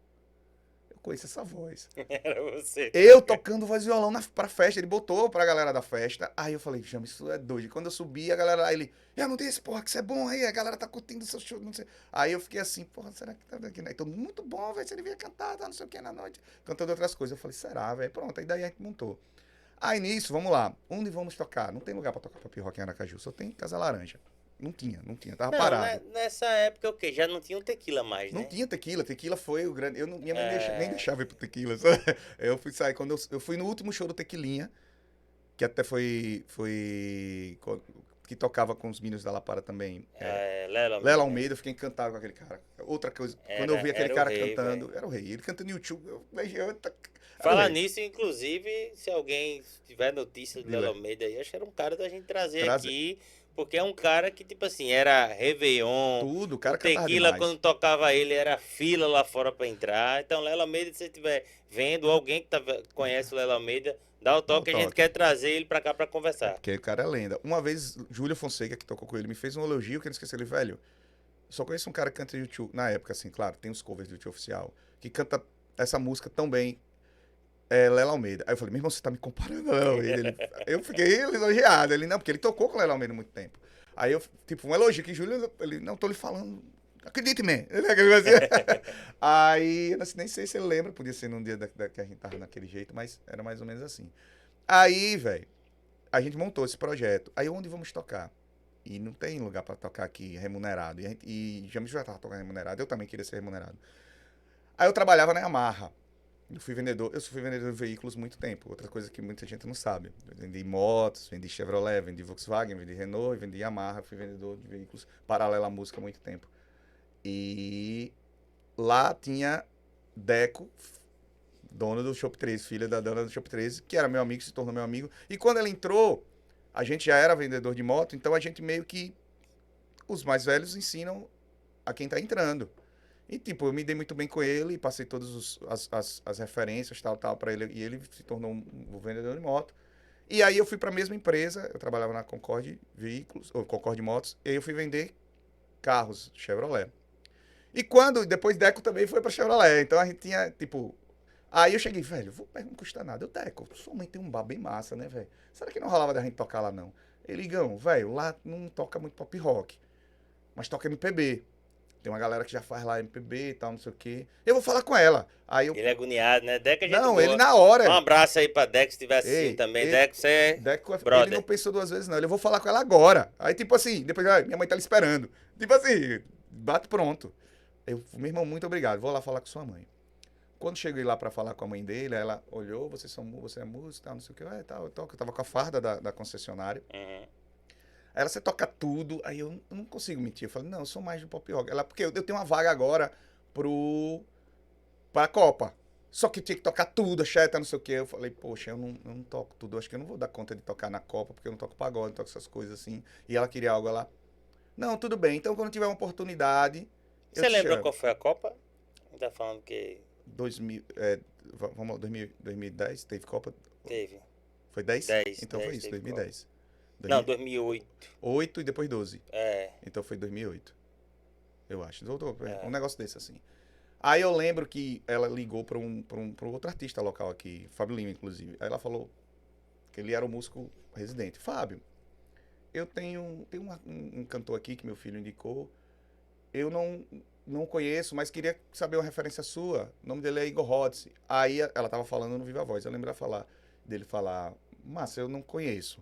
conheço essa voz. Era você. Eu tocando voz e violão pra festa, ele botou pra galera da festa. Aí eu falei, chama, isso é doido. E quando eu subi, a galera, aí ele, eu não disse, porra, que isso é bom aí, a galera tá curtindo o seu show, não sei. Aí eu fiquei assim, porra, será que tá daqui, né? Então, muito bom, velho, se ele vier cantar, tá, não sei o que, na noite, cantando outras coisas. Eu falei, será, velho? Pronto, aí daí a gente montou. Aí nisso, vamos lá, onde vamos tocar? Não tem lugar pra tocar pop rock em Aracaju, só tem Casa Laranja. Não tinha, tava Não, parado. nessa época o quê? Já não tinha um tequila mais, Não né? tinha tequila, tequila foi o grande. Minha mãe nem É, deixava ir pro tequila. Sabe? Eu fui sair quando eu fui no último show do Tequilinha, que até que tocava com os meninos da Lapara também. Lela Lela Almeida, né? Almeida, eu fiquei encantado com aquele cara. Outra coisa, quando eu vi aquele Era o cara rei, cantando, velho. era o rei. Ele cantando no YouTube, era o Falar rei. nisso, inclusive, se alguém tiver notícia do Lela Dile, Almeida aí, acho que era um cara da gente trazer traz aqui, porque é um cara que, tipo assim, era Réveillon, tudo, o o cara cantava Tequila, demais. quando tocava ele, era fila lá fora pra entrar. Então, Lela Almeida, se você estiver vendo, alguém que conhece o Lela Almeida, dá o Dá o toque, a gente toque. quer trazer ele pra cá pra É conversar. porque o cara é lenda. Uma vez, Júlio Fonseca, que tocou com ele, me fez um elogio que eu não esqueci ele, velho. Só conheço um cara que canta YouTube, na época, assim, claro, tem os covers do YouTube oficial, que canta essa música tão bem, Lela Almeida. Aí eu falei, meu irmão, você tá me comparando a Lela Almeida? Eu fiquei elogiado. Ele, não, porque ele tocou com Lela Almeida há muito tempo. Aí eu, tipo, um elogio que Júlio, ele, não, tô lhe falando, acredite, man. Aí, eu nem sei se ele lembra, podia ser num dia que a gente tava naquele jeito, mas era mais ou menos assim. Aí, velho, a gente montou esse projeto. Aí, onde vamos tocar? E não tem lugar pra tocar aqui remunerado. E James já tava tocando remunerado, eu também queria ser remunerado. Aí eu trabalhava na Yamaha. Eu fui vendedor de veículos muito tempo. Outra coisa que muita gente não sabe. Eu vendi motos, vendi Chevrolet, vendi Volkswagen, vendi Renault, vendi Yamaha. Fui vendedor de veículos paralelo à música há muito tempo. E lá tinha Deco, dona do Shop 13, filha da dona do Shop 13, que era meu amigo, se tornou meu amigo. E quando ela entrou, a gente já era vendedor de moto, então a gente meio que... Os mais velhos ensinam a quem tá entrando. E, tipo, eu me dei muito bem com ele, passei todas as referências, tal, pra ele. E ele se tornou um vendedor de moto. E aí eu fui pra mesma empresa, eu trabalhava na Concorde Veículos, ou Concorde Motos, e aí eu fui vender carros Chevrolet. E depois Deco também foi pra Chevrolet. Então a gente tinha, tipo... Aí eu cheguei, velho, não custa nada. Eu, Deco, sua mãe tem um bar bem massa, né, velho? Será que não rolava da gente tocar lá, não? Ele, Igão, velho, lá não toca muito pop rock, mas toca MPB. Tem uma galera que já faz lá MPB e tal, não sei o quê. Eu vou falar com ela. Aí eu... Ele é agoniado, né? Deca é gente Não, boa. ele na hora. Um abraço aí pra Deca, se estiver assistindo Ei, também. Deca, você é Deco, ele brother. não pensou duas vezes, não. Ele, eu vou falar com ela agora. Aí, tipo assim, depois, minha mãe tá lhe esperando. Tipo assim, bate pronto. Eu, meu irmão, muito obrigado. Vou lá falar com sua mãe. Quando cheguei lá pra falar com a mãe dele, ela olhou, você é músico, tal, não sei o que, tal, eu toco. Eu tava com a farda da concessionária. Uhum. Aí ela, você toca tudo. Aí eu não consigo mentir. Eu falei, não, eu sou mais do pop rock. Ela, porque eu tenho uma vaga agora pra Copa. Só que tinha que tocar tudo, cheta, não sei o quê. Eu falei, poxa, eu não toco tudo. Eu acho que eu não vou dar conta de tocar na Copa, porque eu não toco pagode, não toco essas coisas assim. E ela queria algo lá. Não, tudo bem. Então, quando tiver uma oportunidade, eu Você te lembra chamo. qual foi a Copa? Tá falando que 2000, vamos lá, 2010, teve Copa? teve. Foi 10? 10, Então 10 foi isso, teve 2010. Não, 2008. 8 e depois 12. É. Então foi 2008. Eu acho. É. Um negócio desse assim. Aí eu lembro que ela ligou para um outro artista local aqui, Fábio Lima, inclusive. Aí ela falou que ele era o músico residente. Fábio, eu tenho um cantor aqui que meu filho indicou. Eu não conheço, mas queria saber uma referência sua. O nome dele é Igor Rhodes. Aí ela tava falando no Viva Voz. Eu lembro dele falar, Márcia, eu não conheço.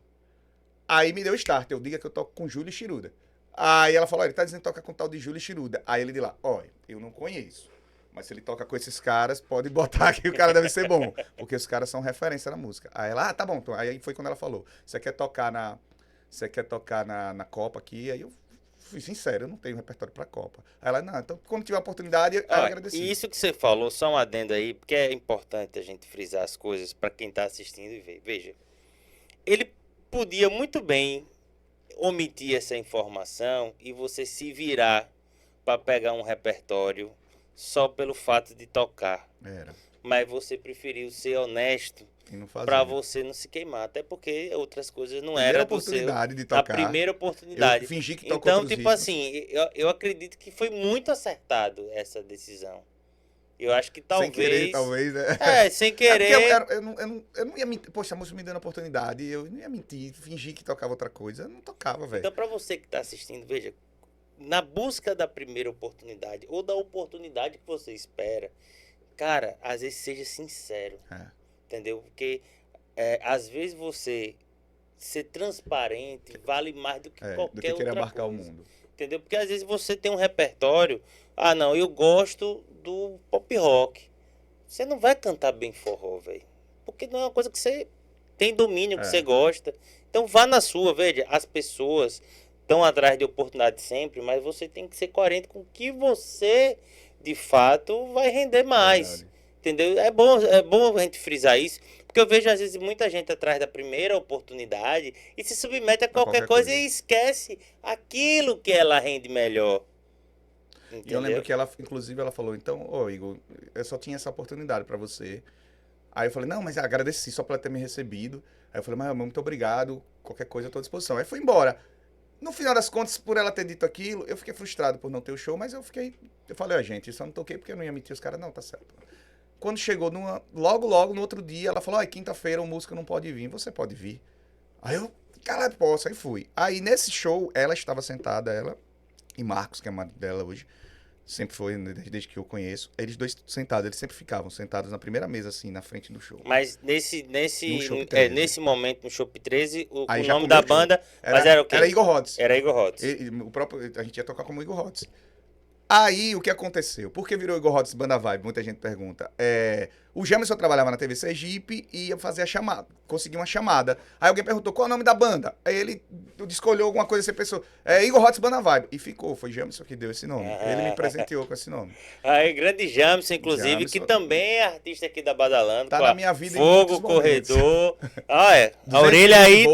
Aí me deu start. Eu diga que eu toco com Júlio Chiruda. Aí ela falou, ele tá dizendo que toca com tal de Júlio Chiruda. Aí ele de lá, olha, eu não conheço. Mas se ele toca com esses caras, pode botar que o cara deve ser bom. Porque os caras são referência na música. Aí ela, tá bom. Então, aí foi quando ela falou, você quer tocar na Copa aqui? Aí eu fui sincero, eu não tenho repertório pra Copa. Aí ela, não, então quando tiver a oportunidade, eu agradeci. E isso que você falou, só um adendo aí, porque é importante a gente frisar as coisas pra quem tá assistindo e ver. Veja, ele podia muito bem omitir essa informação e você se virar pra pegar um repertório só pelo fato de tocar. Era. Mas você preferiu ser honesto E não fazia. pra você não se queimar. Até porque outras coisas não Primeira eram do seu... oportunidade de A tocar. primeira oportunidade. Eu fingi que toco Então, outros tipo ritmos. assim, eu acredito que foi muito acertado essa decisão. Eu acho que Sem querer, talvez, né? Sem É porque querer. eu não ia mentir. Poxa, a música me dando a oportunidade. Eu não ia mentir, fingir que tocava outra coisa. Eu não tocava, velho. Então, pra você que tá assistindo, veja, na busca da primeira oportunidade ou da oportunidade que você espera, cara, às vezes seja sincero, entendeu? Porque às vezes você ser transparente vale mais do que do qualquer que querer outra abarcar o coisa. mundo. Entendeu? Porque às vezes você tem um repertório, não, eu gosto do pop rock. Você não vai cantar bem forró, velho. Porque não é uma coisa que você tem domínio, que você gosta. Então vá na sua, veja, as pessoas estão atrás de oportunidade sempre, mas você tem que ser coerente com o que você, de fato, vai render mais. Verdade. Entendeu? É bom a gente frisar isso, porque eu vejo às vezes muita gente atrás da primeira oportunidade e se submete a qualquer coisa e esquece aquilo que ela rende melhor. Entendeu? E eu lembro que ela, inclusive, ela falou, então, Igor, eu só tinha essa oportunidade pra você. Aí eu falei, não, mas agradeci só por ela ter me recebido. Aí eu falei, mas muito obrigado, qualquer coisa eu tô à disposição. Aí fui embora. No final das contas, por ela ter dito aquilo, eu fiquei frustrado por não ter o show, mas eu falei, gente, eu só não toquei porque eu não ia mentir os caras, não, tá certo. Quando chegou logo no outro dia, ela falou, quinta-feira o músico não pode vir, você pode vir. Aí eu, caralho, posso, aí fui. Aí nesse show, ela estava sentada, ela e Marcos, que é a marido dela hoje, sempre foi, desde que eu conheço, eles dois sentados, eles sempre ficavam sentados na primeira mesa, assim, na frente do show. Mas nesse momento, no Shop 13, o nome da banda, era o quê? Era Igor Rhodes. Era Igor Rhodes. A gente ia tocar como Igor Rhodes. Aí, o que aconteceu? Por que virou Igor Rhodes Banda Vibe? Muita gente pergunta. O Jamerson trabalhava na TV Sergipe e ia fazer a chamada. Conseguiu uma chamada. Aí alguém perguntou, qual é o nome da banda? Aí ele escolheu alguma coisa, você pensou, Igor Rhodes Banda Vibe. E ficou, foi Jamerson que deu esse nome. Ele me presenteou com esse nome. Aí, grande Jamerson, inclusive, que também é artista aqui da Badalando. Tá na minha vida Fogo, Corredor. A orelha aí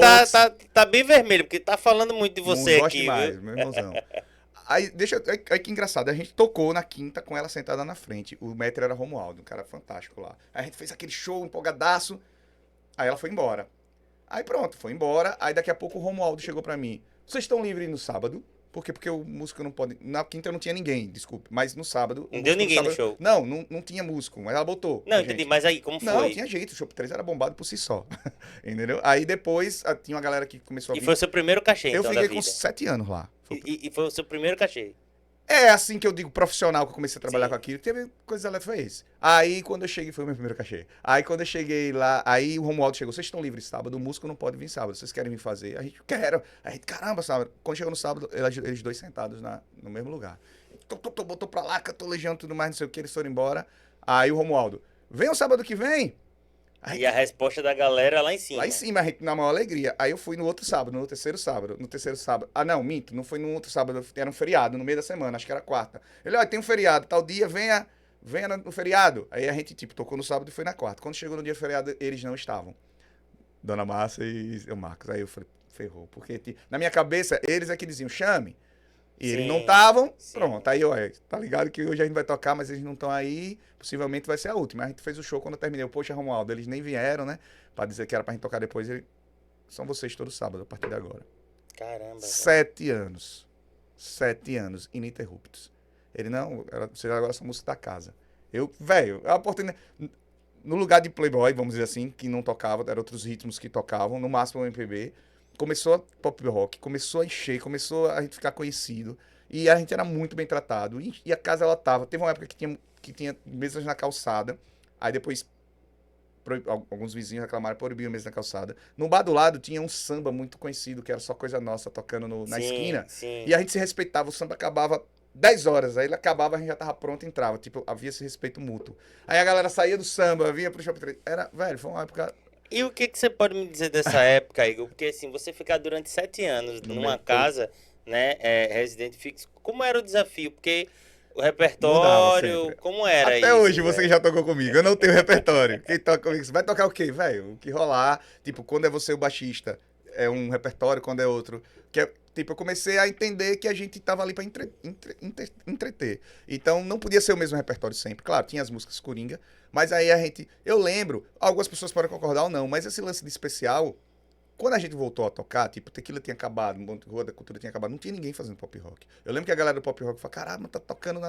tá bem vermelha, porque tá falando muito de você Gosto aqui, demais, viu? meu irmãozão. Aí, aí que engraçado, a gente tocou na quinta com ela sentada na frente. O maître era Romualdo, um cara fantástico lá. Aí a gente fez aquele show empolgadaço, aí ela foi embora. Aí pronto, foi embora. Aí daqui a pouco o Romualdo chegou pra mim. Vocês estão livres no sábado? Por quê? Porque o músico não pode. Na quinta não tinha ninguém, desculpe. Mas no sábado. O Não deu músico ninguém no sábado. show. Não tinha músico, mas ela botou. Não, A entendi. gente. Mas aí, como Não, foi? tinha jeito. O Shop 3 era bombado por si só. Entendeu? Aí depois tinha uma galera que começou a E vir. foi o seu primeiro cachê, Eu então, da fiquei com vida. 7 anos lá. E foi o seu primeiro cachê. É assim que eu digo profissional que eu comecei a trabalhar Sim. com aquilo. Teve coisas ali, foi esse. Aí quando eu cheguei, foi o meu primeiro cachê. Aí quando eu cheguei lá, aí o Romualdo chegou, vocês estão livres sábado, o músico não pode vir sábado, vocês querem vir fazer? A gente, quero. A gente, caramba, sábado. Quando chegou no sábado, eles dois sentados no mesmo lugar. Botou pra lá, cantou Legião e tudo mais, não sei o que, eles foram embora. Aí o Romualdo, vem o sábado que vem? Aí, E a resposta da galera lá em cima. lá em cima, a gente na maior alegria. Aí eu fui no outro sábado, no terceiro sábado. No terceiro sábado. Ah, não, minto. Não foi no outro sábado. Era um feriado, no meio da semana. Acho que era quarta. Ele, olha, tem um feriado. Tal dia, venha no feriado. Aí a gente, tipo, tocou no sábado e foi na quarta. Quando chegou no dia feriado, eles não estavam. Dona Márcia e o Marcos. Aí eu falei, ferrou. Porque na minha cabeça, eles é que diziam, chame. E eles não Sim, estavam, sim. pronto. Aí, olha, tá ligado que hoje a gente vai tocar, mas eles não estão aí. Possivelmente vai ser a última. A gente fez o show quando eu terminei. Poxa, Romualdo, eles nem vieram, né? Pra dizer que era pra gente tocar depois. São vocês todo sábado, a partir de agora. Caramba, velho. 7 anos. 7 anos ininterruptos. Ele não, vocês agora são música da casa. Eu, velho, a oportunidade. No lugar de Playboy, vamos dizer assim, que não tocava, eram outros ritmos que tocavam, no máximo o MPB. Começou a pop rock, começou a encher, começou a gente ficar conhecido. E a gente era muito bem tratado. E a casa ela tava. Teve uma época que tinha mesas na calçada. Aí depois alguns vizinhos reclamaram, proibiam mesmo na calçada. No bar do lado tinha um samba muito conhecido, que era Só Coisa Nossa, tocando na Sim, esquina. sim. E a gente se respeitava, o samba acabava 10 horas. Aí ele acabava, a gente já tava pronto e entrava. Tipo, havia esse respeito mútuo. Aí a galera saía do samba, vinha pro Shopping 3. Era, velho, foi uma época E o que você pode me dizer dessa época, Igor? Porque assim, você ficar durante 7 anos no numa meio. casa, né, residente fixo, como era o desafio? Porque o Mudava repertório, sempre. como era Até isso, hoje, você que velho? já tocou comigo. Eu não tenho repertório. Quem toca comigo, você vai tocar o quê, velho? O que rolar. Tipo, quando é você o baixista, é um repertório, quando é outro. Tipo, eu comecei a entender que a gente tava ali pra entreter. Então, não podia ser o mesmo repertório sempre. Claro, tinha as músicas coringa, mas aí a gente... Eu lembro, algumas pessoas podem concordar ou não, mas esse lance de especial, quando a gente voltou a tocar, tipo, Tequila tinha acabado, Rua da Cultura tinha acabado, não tinha ninguém fazendo pop rock. Eu lembro que a galera do pop rock falou, caramba, tá tocando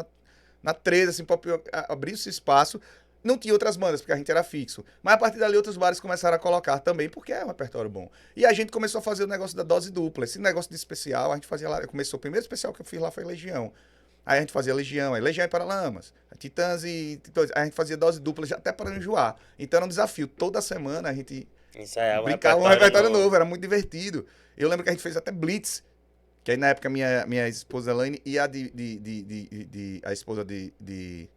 na 13, assim, pop rock, abriu esse espaço. Não tinha outras bandas, porque a gente era fixo. Mas a partir dali, outros bares começaram a colocar também, porque é um repertório bom. E a gente começou a fazer o negócio da dose dupla. Esse negócio de especial, a gente fazia lá. Começou, o primeiro especial que eu fiz lá foi Legião. Aí a gente fazia Legião, aí Legião e Paralamas, Titãs e Titãs. Aí a gente fazia dose dupla já até para não enjoar. Então era um desafio. Toda semana a gente Ensaiava um brincava um repertório repertório novo. novo, era muito divertido. Eu lembro que a gente fez até Blitz, que aí na época minha esposa Elaine e a a esposa de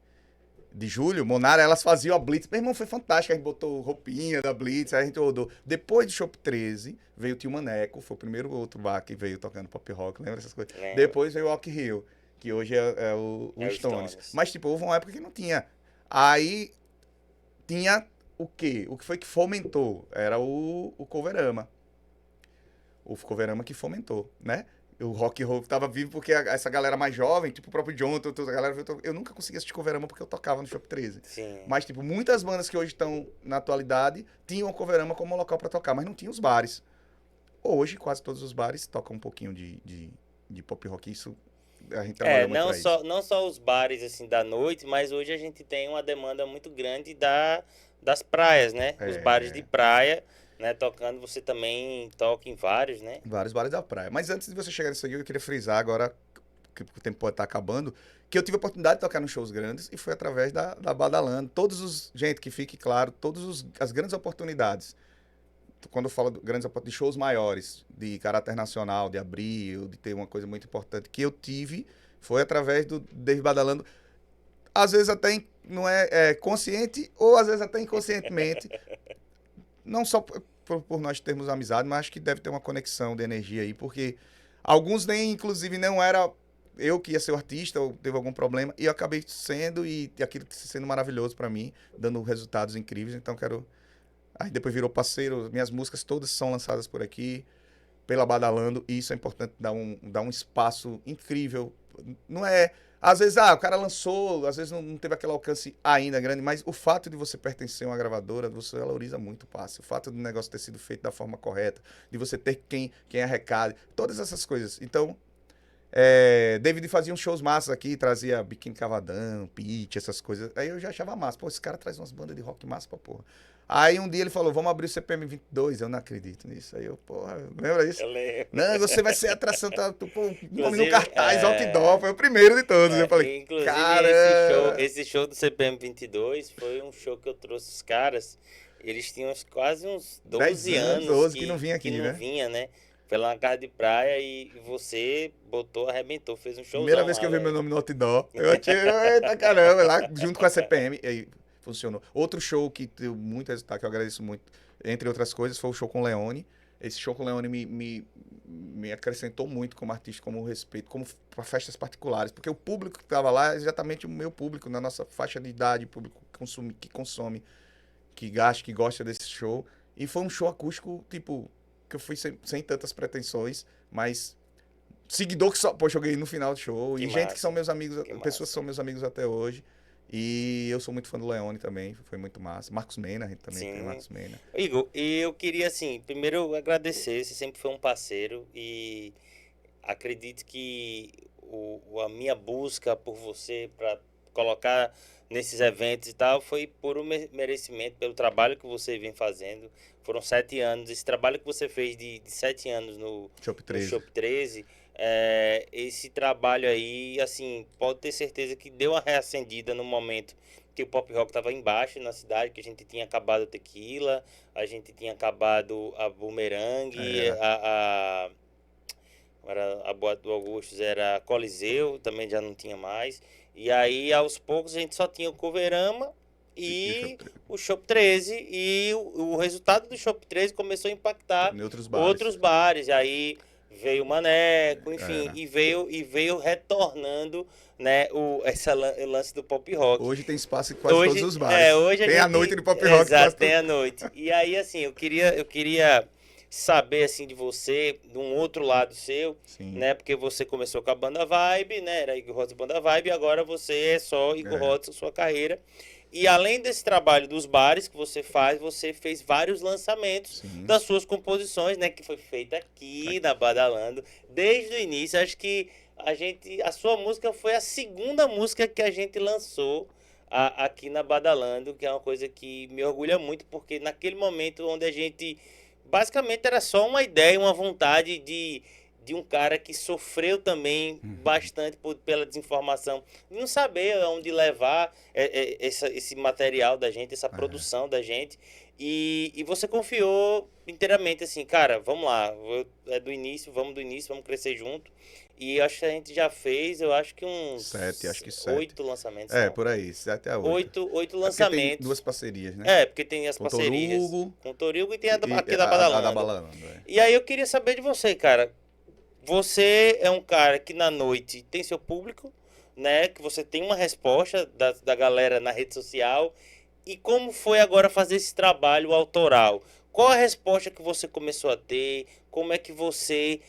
Júlio, Monara, elas faziam a Blitz. Meu irmão, foi fantástico. A gente botou roupinha da Blitz, aí a gente rodou. Depois do Shop 13, veio o Tio Maneco, foi o primeiro outro bar que veio tocando pop rock, lembra essas coisas? Lembro. Depois veio o Rock Hill, que hoje é o É o Stones. Stones. Mas, tipo, houve uma época que não tinha. Aí tinha o quê? O que foi que fomentou? Era o Coverama. O Coverama que fomentou, né? O rock and roll tava vivo porque essa galera mais jovem, tipo o próprio John, toda a galera, eu nunca consegui assistir Coverama porque eu tocava no Shop 13. Sim. Mas, tipo, muitas bandas que hoje estão na atualidade tinham o Coverama como local pra tocar, mas não tinha os bares. Hoje, quase todos os bares tocam um pouquinho de pop rock. Isso a gente trabalha muito pra isso. Não só os bares assim da noite, mas hoje a gente tem uma demanda muito grande das praias, né? Os bares de praia, né? Tocando, você também toca em vários, né? Vários bares da praia. Mas antes de você chegar nisso aí, eu queria frisar agora, que o tempo pode estar acabando, que eu tive a oportunidade de tocar nos shows grandes e foi através da Badalando. Gente, que fique claro, as grandes oportunidades. Quando eu falo de shows maiores, de caráter nacional, de abrir, de ter uma coisa muito importante que eu tive, foi através do David Badalando. Às vezes até não é consciente, ou às vezes até inconscientemente. Não só por nós termos amizade, mas acho que deve ter uma conexão de energia aí, porque alguns nem, inclusive, não era eu que ia ser o artista, ou teve algum problema, e eu acabei sendo, e aquilo sendo maravilhoso pra mim, dando resultados incríveis, então quero... Aí depois virou parceiro, minhas músicas todas são lançadas por aqui, pela Badalando, e isso é importante, dar um espaço incrível não é... Às vezes, o cara lançou, às vezes não teve aquele alcance ainda grande, mas o fato de você pertencer a uma gravadora, você valoriza muito o passe. O fato do negócio ter sido feito da forma correta, de você ter quem arrecade, todas essas coisas. Então, David fazia uns shows massas aqui, trazia Biquíni Cavadão, Pitty, essas coisas. Aí eu já achava massa. Pô, esse cara traz umas bandas de rock massa pra porra. Aí um dia ele falou, vamos abrir o CPM 22. Eu não acredito nisso. Aí eu, porra, lembra disso? Eu lembro. Não, você vai ser a atração, tá, pô, nome no Inclusive, cartaz, outdoor, foi o primeiro de todos. Eu falei, inclusive cara... esse show do CPM 22 foi um show que eu trouxe os caras. Eles tinham quase uns 12 anos 12 que não vinha aqui, que não né? vinha, né? Foi lá na casa de praia e você botou, arrebentou, fez um showzão Primeira vez que eu vi meu nome no outdoor, eu achei, eita caramba, lá junto com a CPM, e aí funcionou. Outro show que deu muito resultado, que eu agradeço muito, entre outras coisas, foi o show com o Leone. Esse show com o Leone me acrescentou muito como artista, como respeito, como para festas particulares, porque o público que estava lá é exatamente o meu público, na nossa faixa de idade, público que consome, que gasta, que gosta desse show. E foi um show acústico, tipo, que eu fui sem tantas pretensões, mas seguidor que só, pô, joguei no final do show, Que e gente massa, que são meus amigos, que pessoas massa. que são meus amigos até hoje. E eu sou muito fã do Leone também, foi muito massa. Marcos Mena, a gente também tem o Sim. Marcos Mena. Igor, e eu queria, assim, primeiro agradecer, você sempre foi um parceiro e acredito que a minha busca por você para colocar nesses eventos e tal foi por um merecimento, pelo trabalho que você vem fazendo. Foram 7 anos, esse trabalho que você fez de 7 anos no Shop no 13. Shop 13, esse trabalho aí, assim, pode ter certeza que deu uma reacendida no momento que o pop rock estava embaixo na cidade, que a gente tinha acabado o Tequila, a gente tinha acabado a Boomerang, Era. a Boate do Augustus era Coliseu, também já não tinha mais. E aí, aos poucos, a gente só tinha o Coverama E e o Shop 13. E o resultado do Shop 13 começou a impactar em outros bares. outros bares. E aí veio o Maneco, enfim, Era. e veio retornando, né, o lance do pop rock. Hoje tem espaço em quase todos os bares. Hoje Tem a noite de pop rock. Exato, tem a noite. E aí, assim, eu queria saber, assim, de você, de um outro lado seu, Sim. né? Porque você começou com a Banda Vibe, né? Era Igor Rhodes Banda Vibe, e agora você é só Igor Rhodes, a sua carreira. E além desse trabalho dos bares que você faz, você fez vários lançamentos das suas composições, né? Que foi feita aqui na Badalando, desde o início. Acho que a sua música foi a segunda música que a gente lançou aqui na Badalando, que é uma coisa que me orgulha muito, porque naquele momento onde a gente basicamente era só uma ideia, uma vontade de um cara que sofreu também bastante pela desinformação, de não saber aonde levar esse material da gente, essa produção da gente. E você confiou inteiramente assim, cara, vamos lá, do início, vamos crescer junto. E acho que a gente já fez, eu acho que uns 7. 8 lançamentos. Por aí, 7 a 8. 8 lançamentos. lançamentos. Tem 2 parcerias, né? Porque tem as Com parcerias. Torugo, Com o Torugo e tem aqui da a da Badalando. Badalando. E aí eu queria saber de você, cara. Você é um cara que na noite tem seu público, né? Que você tem uma resposta da galera na rede social. E como foi agora fazer esse trabalho autoral? Qual a resposta que você começou a ter? Como é que você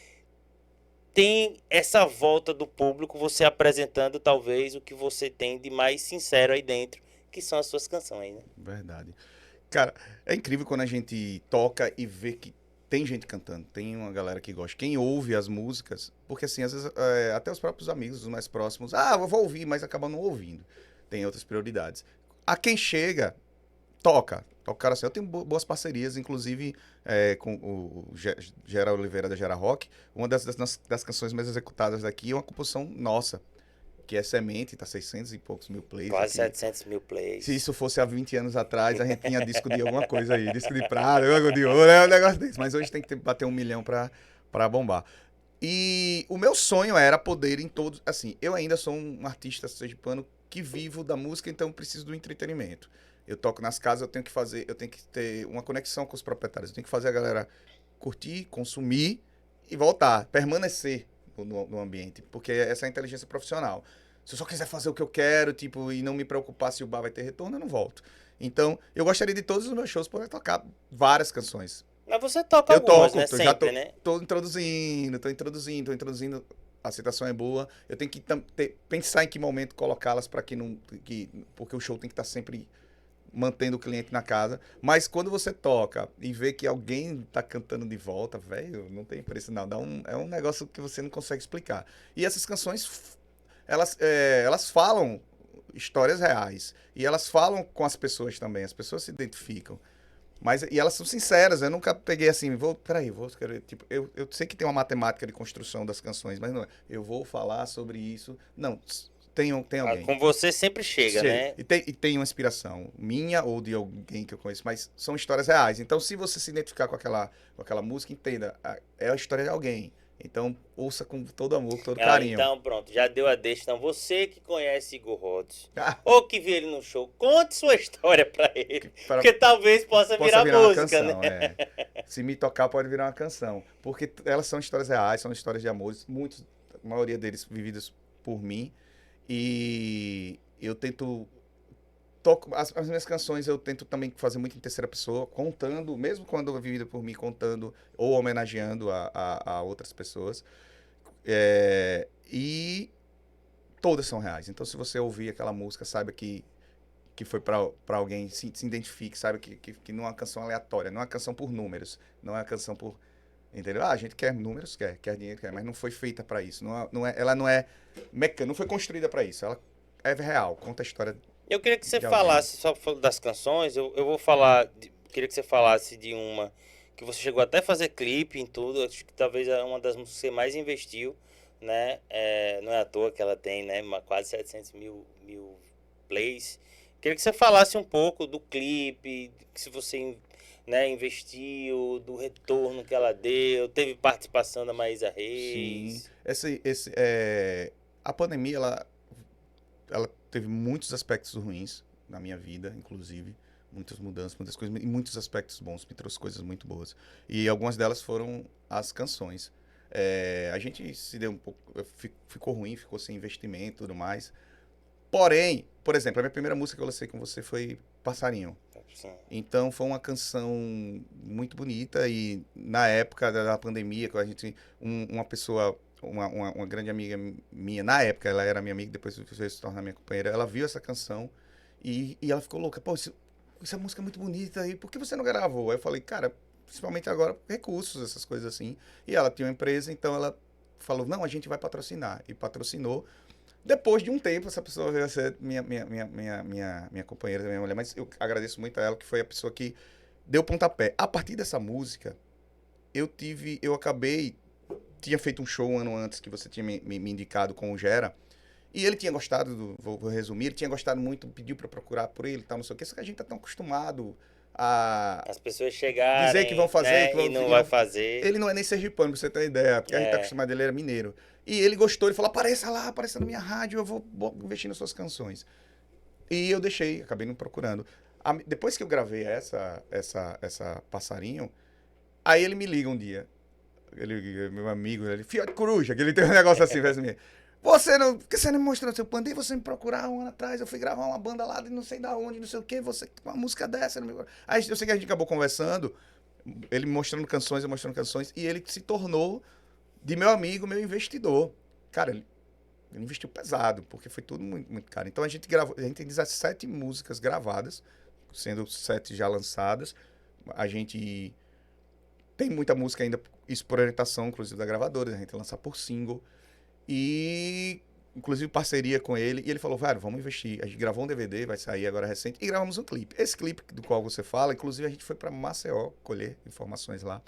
tem essa volta do público, você apresentando talvez o que você tem de mais sincero aí dentro, que são as suas canções, né? Verdade. Cara, é incrível quando a gente toca e vê que tem gente cantando, tem uma galera que gosta. Quem ouve as músicas, porque assim, às vezes, até os próprios amigos, os mais próximos, eu vou ouvir, mas acabam não ouvindo. Tem outras prioridades. A quem chega, toca. Cara, assim, eu tenho boas parcerias, inclusive com o Gera Oliveira da Gera Rock. Uma das canções mais executadas daqui é uma composição nossa, que é Semente, tá 600 e poucos mil plays. Quase aqui. 700 mil plays. Se isso fosse há 20 anos atrás, a gente tinha disco de alguma coisa aí. Disco de prata, disco de ouro, um negócio desse. Mas hoje tem que bater 1 milhão pra bombar. E o meu sonho era poder em todos... Assim, eu ainda sou um artista sergipano que vivo da música, então preciso do entretenimento. Eu toco nas casas, eu tenho que ter uma conexão com os proprietários. Eu tenho que fazer a galera curtir, consumir e voltar, permanecer no ambiente. Porque essa é a inteligência profissional. Se eu só quiser fazer o que eu quero, tipo, e não me preocupar se o bar vai ter retorno, eu não volto. Então, eu gostaria de todos os meus shows poder tocar várias canções. Mas você toca algumas, né? Já Sempre, né? tô introduzindo. a aceitação é boa, eu tenho que pensar em que momento colocá-las para que não. Porque o show tem que estar sempre mantendo o cliente na casa. Mas quando você toca e vê que alguém tá cantando de volta, velho, não tem preço não. É um negócio que você não consegue explicar. E essas canções, elas falam histórias reais. E elas falam com as pessoas também. As pessoas se identificam. E elas são sinceras, eu nunca peguei assim, tipo, eu sei que tem uma matemática de construção das canções, mas não é, eu vou falar sobre isso. Não, tem alguém. Com você sempre chega, né? E tem uma inspiração minha ou de alguém que eu conheço, mas são histórias reais. Então, se você se identificar com aquela música, entenda, é a história de alguém. Então, ouça com todo amor, com todo carinho. Então, pronto, já deu a deixa. Então, você que conhece Igor Rhodes, ou que viu ele no show, conte sua história pra ele. Porque talvez possa virar música, uma canção, né? Se me tocar, pode virar uma canção. Porque elas são histórias reais, são histórias de amor, a maioria deles vividas por mim. E eu tento. As minhas canções eu tento também fazer muito em terceira pessoa, contando, mesmo quando é vivida por mim, contando ou homenageando a outras pessoas. E todas são reais. Então, se você ouvir aquela música, saiba que foi para alguém, se identifique, saiba que não é uma canção aleatória, não é uma canção por números, não é uma canção por. Entendeu? A gente quer números, quer dinheiro, mas não foi feita para isso. Ela não é mecânica, não foi construída para isso. Ela é real, conta a história. Eu queria que você falasse, só das canções, eu vou falar, queria que você falasse de uma que você chegou até a fazer clipe em tudo, acho que talvez é uma das músicas que você mais investiu, né? Não é à toa que ela tem, né, quase 700 mil plays. Queria que você falasse um pouco do clipe, que se você, né, investiu, do retorno que ela deu, teve participação da Maísa Reis. Sim, a pandemia, ela teve muitos aspectos ruins na minha vida, inclusive. Muitas mudanças, muitas coisas, e muitos aspectos bons, me trouxe coisas muito boas. E algumas delas foram as canções. A gente se deu um pouco, ficou ruim, ficou sem investimento e tudo mais. Porém, por exemplo, a minha primeira música que eu lancei com você foi Passarinho. Sim. Então foi uma canção muito bonita e na época da pandemia, quando a gente, uma pessoa, uma grande amiga minha, na época ela era minha amiga, depois veio se tornar minha companheira, ela viu essa canção e ela ficou louca. Pô, essa música é muito bonita e por que você não gravou? Aí eu falei, cara, principalmente agora, recursos, essas coisas assim. E ela tinha uma empresa, então ela falou, não, a gente vai patrocinar. E patrocinou. Depois de um tempo, essa pessoa veio a ser minha companheira, minha mulher, mas eu agradeço muito a ela, que foi a pessoa que deu pontapé. A partir dessa música, tinha feito um show um ano antes que você tinha me indicado com o Gera, e ele tinha gostado, vou resumir, ele tinha gostado muito, pediu para procurar por ele e tal, não sei o que, só que a gente tá tão acostumado a as pessoas chegarem, dizer que vão fazer, né, e não vai fazer. Ele não é nem sergipano, pra você ter uma ideia, porque a gente tá acostumado, ele era mineiro. E ele gostou, ele falou, apareça na minha rádio, eu vou investir nas suas canções. E eu deixei, acabei não procurando. Depois que eu gravei essa Passarinho, aí ele me liga um dia. Meu amigo, ele, Fiote Coruja, que ele tem um negócio assim, assim, por que você não me mostrou seu pandei? Você me procurar um ano atrás, eu fui gravar uma banda lá de não sei da onde, não sei o que, você com uma música dessa. Aí eu sei que a gente acabou conversando, ele me mostrando canções, eu mostrando canções, e ele se tornou de meu amigo, meu investidor. Cara, ele investiu pesado, porque foi tudo muito, muito caro. Então a gente tem 17 músicas gravadas, sendo 7 já lançadas. A gente tem muita música ainda, isso por orientação, inclusive, da gravadora, a gente lançar por single. E, inclusive, parceria com ele. E ele falou, velho, vamos investir. A gente gravou um DVD, vai sair agora recente, e gravamos um clipe. Esse clipe do qual você fala, inclusive, a gente foi para Maceió colher informações lá.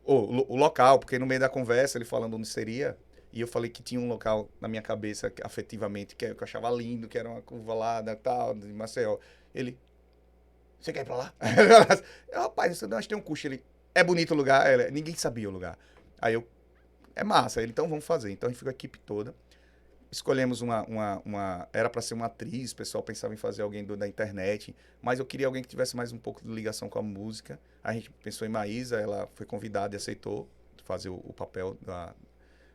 O local, porque no meio da conversa, ele falando onde seria, e eu falei que tinha um local na minha cabeça, afetivamente, que eu achava lindo, que era uma curva lá, tal, de Maceió. Ele, você quer ir pra lá? Rapaz, isso não, acho que tem um custo. Ele, é bonito o lugar? Ninguém sabia o lugar. Aí eu, é massa. Ele, então vamos fazer. Então a gente ficou a equipe toda. Escolhemos era para ser uma atriz, o pessoal pensava em fazer alguém da internet, mas eu queria alguém que tivesse mais um pouco de ligação com a música. A gente pensou em Maísa, ela foi convidada e aceitou fazer o papel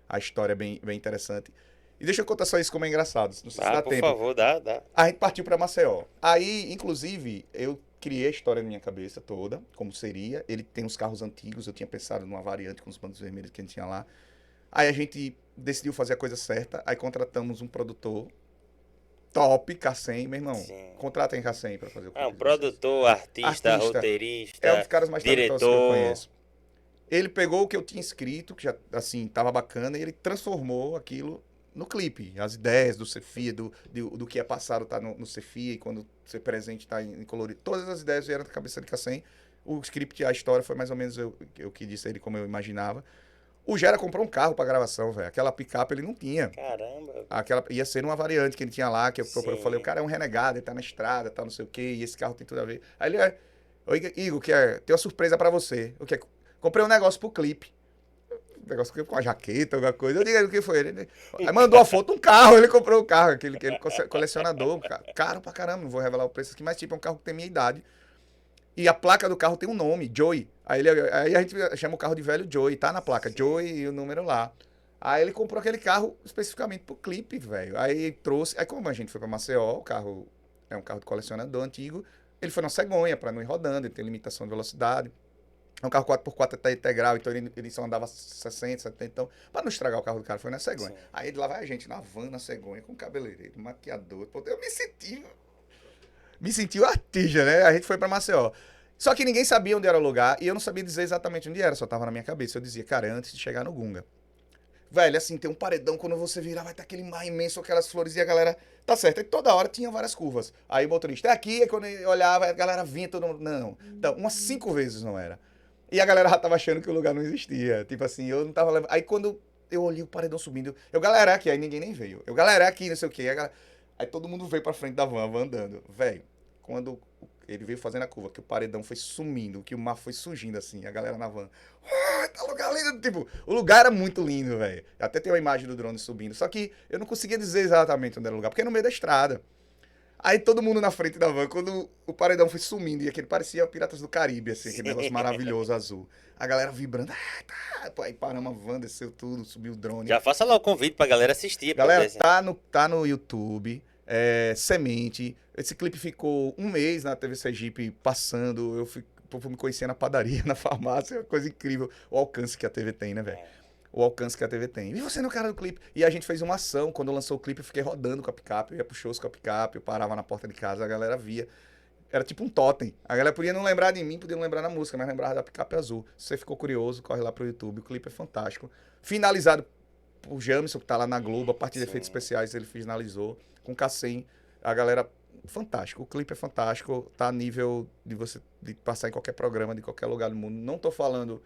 a história é bem interessante. E deixa eu contar só isso como é engraçado, não sei se dá por tempo. Por favor, dá. A gente partiu para Maceió. Aí, inclusive, eu criei a história na minha cabeça toda, como seria. Ele tem uns carros antigos, eu tinha pensado numa variante com os bandos vermelhos que a gente tinha lá. Aí a gente decidiu fazer a coisa certa, aí contratamos um produtor top, Cassem, meu irmão. Sim. Contratem Cassem pra fazer o clipe Um de vocês. produtor, artista, Artista. É um dos roteirista, caras mais talentosos que eu diretor. conheço. Ele pegou o que eu tinha escrito, que já, assim, tava bacana, e ele transformou aquilo no clipe. As ideias do Cefia, do que é passado tá no Cefia, e quando ser presente tá em colorido. Todas as ideias vieram da cabeça de Cassem. O script, a história foi mais ou menos eu que disse a ele como eu imaginava. O Gera comprou um carro pra gravação, velho. Aquela picape ele não tinha. Caramba. Aquela, ia ser uma variante que ele tinha lá, que eu falei, o Sim. cara é um renegado, ele tá na estrada, tá não sei o quê, e esse carro tem tudo a ver. Aí ele, oi, Igor, tem uma surpresa pra você. O que é? Comprei um negócio pro clipe. Um negócio com a jaqueta, alguma coisa. Eu digo, o que foi? Aí mandou a foto, um carro, ele comprou o carro, aquele colecionador, caro pra caramba, não vou revelar o preço aqui, mas tipo, é um carro que tem minha idade. E a placa do carro tem um nome, Joey. Aí a gente chama o carro de velho Joey, tá na placa, Sim. Joey e o número lá. Aí ele comprou aquele carro especificamente pro clipe, velho. Aí trouxe. Aí como a gente foi pra Maceió, o carro é um carro de colecionador antigo, ele foi na cegonha pra não ir rodando, ele tem limitação de velocidade. É um carro 4x4 até integral, então ele só andava 60, 70. Então, pra não estragar o carro do cara, foi na cegonha. Sim. Aí lá vai a gente na van, na cegonha, com cabeleireiro, maquiador. Pô, eu me senti o artista, né? A gente foi pra Maceió. Só que ninguém sabia onde era o lugar e eu não sabia dizer exatamente onde era, só tava na minha cabeça. Eu dizia, cara, antes de chegar no Gunga. Velho, assim, tem um paredão, quando você virar, vai estar aquele mar imenso, aquelas flores e a galera. Tá certo, e toda hora tinha várias curvas. Aí o motorista, é aqui, aí quando eu olhava, a galera vinha, todo mundo. Não. Então, umas 5 vezes não era. E a galera já tava achando que o lugar não existia. Tipo assim, eu não tava levando. Aí quando eu olhei o paredão subindo, galera, aqui, aí ninguém nem veio. Galera, aqui, não sei o quê. Aí todo mundo veio pra frente da van, a van andando. Velho, quando ele veio fazendo a curva, que o paredão foi sumindo, que o mar foi surgindo assim, a galera na van. Tá lugar lindo. Tipo, o lugar era muito lindo, velho. Até tem uma imagem do drone subindo. Só que eu não conseguia dizer exatamente onde era o lugar, porque é no meio da estrada. Aí todo mundo na frente da van, quando o paredão foi sumindo, e aquele parecia Piratas do Caribe, assim, aquele negócio maravilhoso azul. A galera vibrando, tá. Aí paramos a van, desceu tudo, subiu o drone. Já faça lá o convite pra galera assistir, pô, Galera, desse. tá no YouTube, Semente. Esse clipe ficou um mês na TV Sergipe passando. Eu fui me conhecer na padaria, na farmácia, uma coisa incrível. O alcance que a TV tem, né, velho? O alcance que a TV tem. E você no cara do clipe? E a gente fez uma ação. Quando lançou o clipe, eu fiquei rodando com a picape. Eu ia pro shows com a picape, eu parava na porta de casa, a galera via. Era tipo um totem. A galera podia não lembrar de mim, podia não lembrar da música, mas lembrava da picape azul. Se você ficou curioso, corre lá pro YouTube. O clipe é fantástico. Finalizado por Jamison, que tá lá na Globo. A parte de efeitos Sim. especiais ele finalizou. Com Cassem, a galera... Fantástico. O clipe é fantástico. Tá a nível de você de passar em qualquer programa, de qualquer lugar do mundo. Não tô falando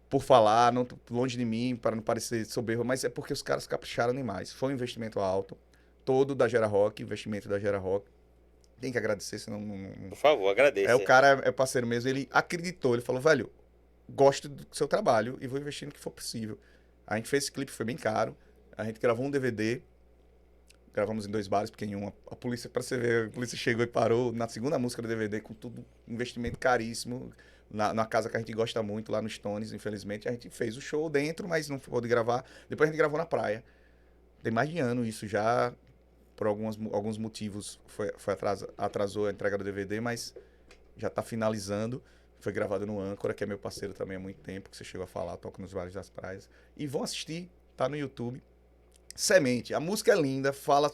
por falar, não longe de mim, para não parecer soberbo, mas é porque os caras capricharam demais. Foi um investimento alto, todo da Gera Rock, investimento da Gera Rock. Tem que agradecer, senão Por favor, O agradeça. cara é parceiro mesmo, ele acreditou, ele falou, velho, gosto do seu trabalho e vou investir no que for possível. A gente fez esse clipe, foi bem caro, a gente gravou um DVD, gravamos em 2 bares, porque em uma, a polícia, pra você ver, a polícia chegou e parou na segunda música do DVD, com tudo, investimento caríssimo, na casa que a gente gosta muito, lá no Stones, infelizmente. A gente fez o show dentro, mas não pôde gravar. Depois a gente gravou na praia. Tem mais de ano isso já, por alguns motivos, atrasou a entrega do DVD, mas já tá finalizando. Foi gravado no Âncora, que é meu parceiro também há muito tempo, que você chegou a falar, toca nos bares das praias. E vão assistir, tá no YouTube. Semente, a música é linda, fala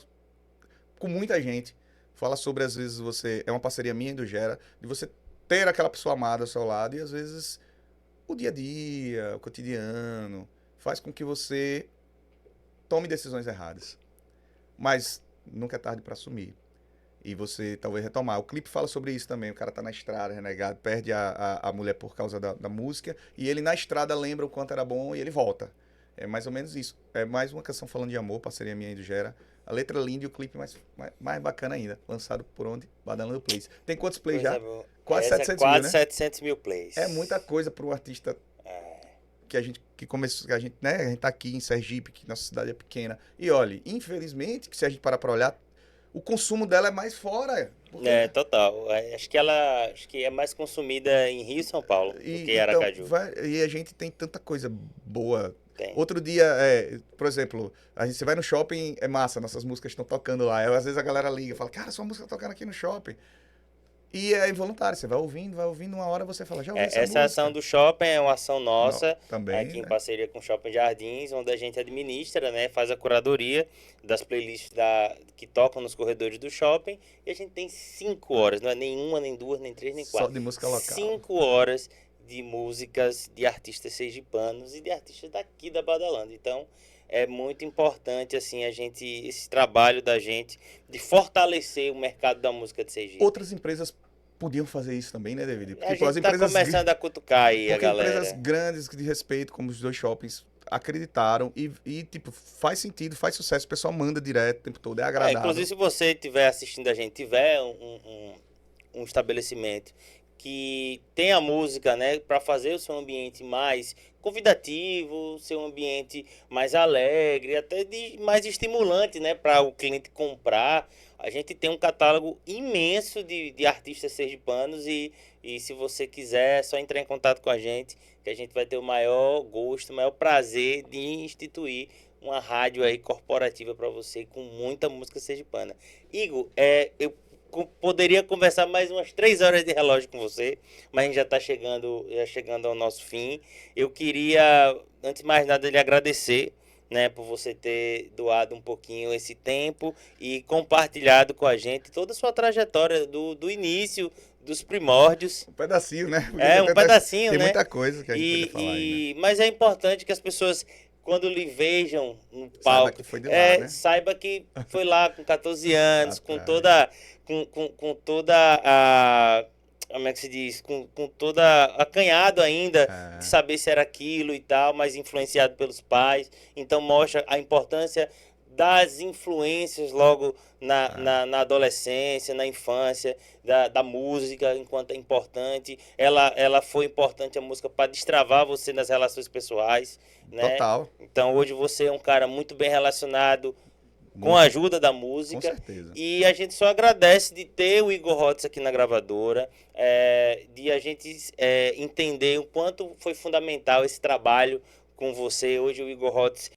com muita gente, fala sobre, às vezes, você... É uma parceria minha e do Gera, de você ter aquela pessoa amada ao seu lado e, às vezes, o dia a dia, o cotidiano, faz com que você tome decisões erradas. Mas nunca é tarde para assumir. E você talvez retomar. O clipe fala sobre isso também. O cara tá na estrada, renegado, perde a mulher por causa da música, e ele na estrada lembra o quanto era bom e ele volta. É mais ou menos isso. É mais uma canção falando de amor, parceria minha e do Gera. A letra é linda e o clipe mais bacana ainda. Lançado por onde? Badalando Plays. Tem quantos plays já? Quase 700 mil, né? 700 mil plays. É muita coisa para um artista que a gente começou, que a gente, né? A gente tá aqui em Sergipe, que nossa cidade é pequena. E olha, infelizmente, que se a gente parar para olhar, o consumo dela é mais fora. É, total. Acho que é mais consumida em Rio e São Paulo do que Aracaju. E a gente tem tanta coisa boa. Tem. Outro dia, por exemplo, você vai no shopping, é massa, nossas músicas estão tocando lá. Às vezes a galera liga e fala, cara, sua música tá tocando aqui no shopping. E é involuntário, você vai ouvindo, uma hora você fala, já ouvi essa Essa ação música. do shopping é uma ação nossa, Também, aqui em né? parceria com o Shopping Jardins, onde a gente administra, né, faz a curadoria das playlists que tocam nos corredores do shopping. E a gente tem 5 horas, não é nem uma, nem duas, nem três, nem Só quatro. de música local. 5 horas de músicas de artistas sergipanos e de artistas daqui da Badalanda. Então, é muito importante assim esse trabalho da gente de fortalecer o mercado da música de Sergipe. Outras empresas podiam fazer isso também, né, David? A Porque, pô, gente as tá empresas, começando a cutucar aí a porque empresas galera. grandes de respeito, como os dois shoppings, acreditaram tipo, faz sentido, faz sucesso, o pessoal manda direto o tempo todo, é Inclusive, agradável. se você estiver assistindo a gente, tiver um estabelecimento que tenha música, né, para fazer o seu ambiente mais convidativo, seu ambiente mais alegre, até mais estimulante, né, para o cliente comprar. A gente tem um catálogo imenso de artistas sergipanos e se você quiser, é só entrar em contato com a gente, que a gente vai ter o maior gosto, o maior prazer de instituir uma rádio aí corporativa para você com muita música sergipana. Igor, eu poderia conversar mais umas 3 horas de relógio com você, mas a gente já chegando ao nosso fim. Eu queria, antes de mais nada, lhe agradecer, né, por você ter doado um pouquinho esse tempo e compartilhado com a gente toda a sua trajetória do início, dos primórdios. Um pedacinho, né? Porque É um pedacinho, tem né? muita coisa que a gente podia falar ainda. Mas é importante que as pessoas, quando lhe vejam no Saiba palco, que foi de lá, né? saiba que foi lá com 14 anos, com Atrás. toda, com toda a, como é que se diz, com toda acanhado ainda de É, saber se era aquilo e tal, mas influenciado pelos pais. Então mostra a importância das influências logo na adolescência, na infância, da música, enquanto é importante. Ela foi importante a música para destravar você nas relações pessoais, né? total. Então hoje você é um cara muito bem relacionado com a Muito, ajuda da com música. certeza. E a gente só agradece de ter o Igor Rotz aqui na gravadora, de a gente entender o quanto foi fundamental esse trabalho com você. Hoje o Igor Rotz,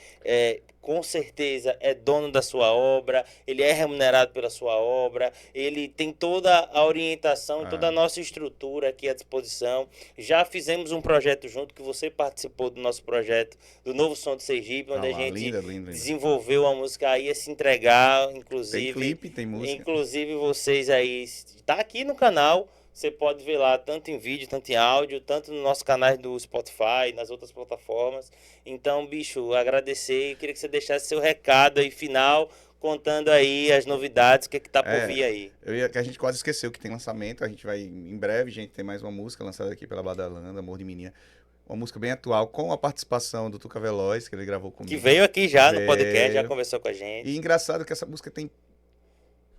com certeza, é dono da sua obra, ele é remunerado pela sua obra, ele tem toda a orientação, toda a É. nossa estrutura aqui à disposição. Já fizemos um projeto junto, que você participou do nosso projeto, do Novo Som de Sergipe, onde Ah a lá, gente linda, linda, linda. desenvolveu a música aí, a se entregar, Tem clipe, tem música. inclusive vocês aí, está aqui no canal, você pode ver lá, tanto em vídeo, tanto em áudio, tanto no nosso canal do Spotify, nas outras plataformas. Então, bicho, agradecer, queria que você deixasse seu recado aí final, contando aí as novidades, o que tá por vir aí. Que a gente quase esqueceu que tem lançamento, a gente vai, em breve, a gente tem mais uma música lançada aqui pela Badalanda, Amor de Menina. Uma música bem atual, com a participação do Tuca Veloz, que ele gravou comigo. Que veio aqui já no podcast, já Veio. conversou com a gente. E engraçado que essa música tem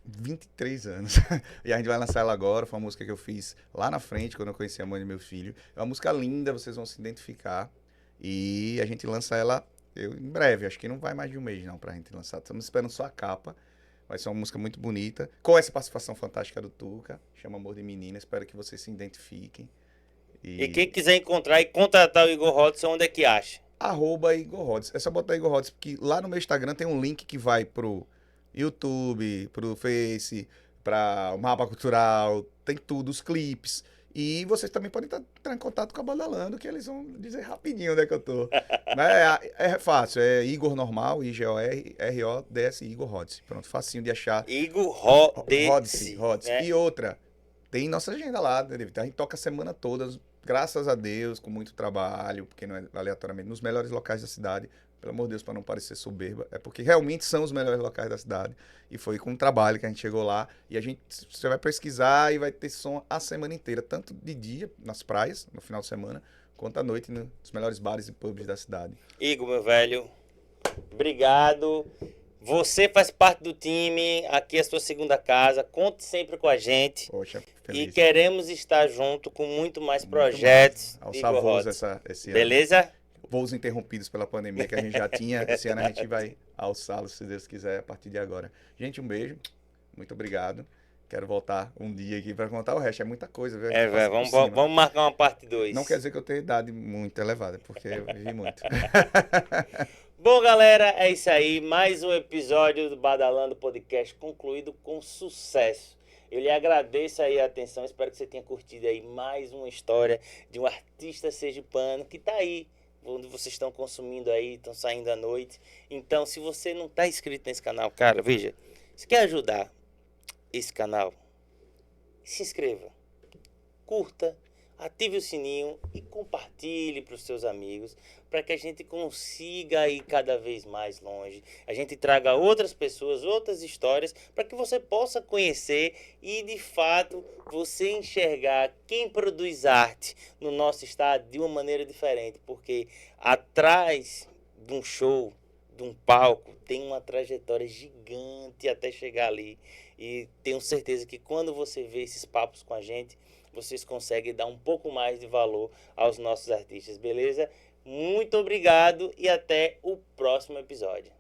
23 anos. E a gente vai lançar ela agora. Foi uma música que eu fiz lá na frente, quando eu conheci a mãe do meu filho. É uma música linda, vocês vão se identificar. E a gente lança ela em breve. Acho que não vai mais de um mês, não, pra gente lançar. Estamos esperando só a capa. Vai ser uma música muito bonita. Com essa participação fantástica do Tuca. Chama Amor de Menina. Espero que vocês se identifiquem. E quem quiser encontrar e contratar o Igor Rodson, onde é que acha? @Igor Rods. É só botar Igor Rods, porque lá no meu Instagram tem um link que vai pro YouTube, pro Face, para o Mapa Cultural, tem tudo, os clipes. E vocês também podem entrar em contato com a Badalando, que eles vão dizer rapidinho onde é que eu tô. Mas é fácil, é Igor normal, IGOR-RODS, Igor Rods. Pronto, facinho de achar. Igor Rods. Rods. E outra, tem nossa agenda lá, né, David? A gente toca a semana toda, graças a Deus, com muito trabalho, porque não é aleatoriamente, nos melhores locais da cidade. Pelo amor de Deus, para não parecer soberba, é porque realmente são os melhores locais da cidade. E foi com o trabalho que a gente chegou lá. E você vai pesquisar e vai ter som a semana inteira, tanto de dia, nas praias, no final de semana, quanto à noite, nos melhores bares e pubs da cidade. Igor, meu velho, obrigado. Você faz parte do time, aqui é a sua segunda casa, conte sempre com a gente. Poxa, E feliz. queremos estar junto com muito mais Muito projetos. mais. Igor Alçar voos Rods. esse ano. Beleza? Voos interrompidos pela pandemia que a gente já tinha. Esse ano a gente vai alçá-los, se Deus quiser, a partir de agora. Gente, um beijo. Muito obrigado. Quero voltar um dia aqui para contar o resto. É muita coisa, viu? A gente passa por cima. Vamos marcar uma parte 2. Não quer dizer que eu tenho idade muito elevada, porque eu vivi muito. Bom, galera, é isso aí. Mais um episódio do Badalando Podcast concluído com sucesso. Eu lhe agradeço aí a atenção, espero que você tenha curtido aí mais uma história de um artista sergipano que tá aí, onde vocês estão consumindo aí, estão saindo à noite. Então, se você não tá inscrito nesse canal, cara, veja, se quer ajudar esse canal, se inscreva, curta, ative o sininho e compartilhe para os seus amigos, para que a gente consiga ir cada vez mais longe. A gente traga outras pessoas, outras histórias, para que você possa conhecer e, de fato, você enxergar quem produz arte no nosso estado de uma maneira diferente, porque atrás de um show, de um palco, tem uma trajetória gigante até chegar ali. E tenho certeza que quando você vê esses papos com a gente, vocês conseguem dar um pouco mais de valor aos nossos artistas, beleza? Muito obrigado e até o próximo episódio.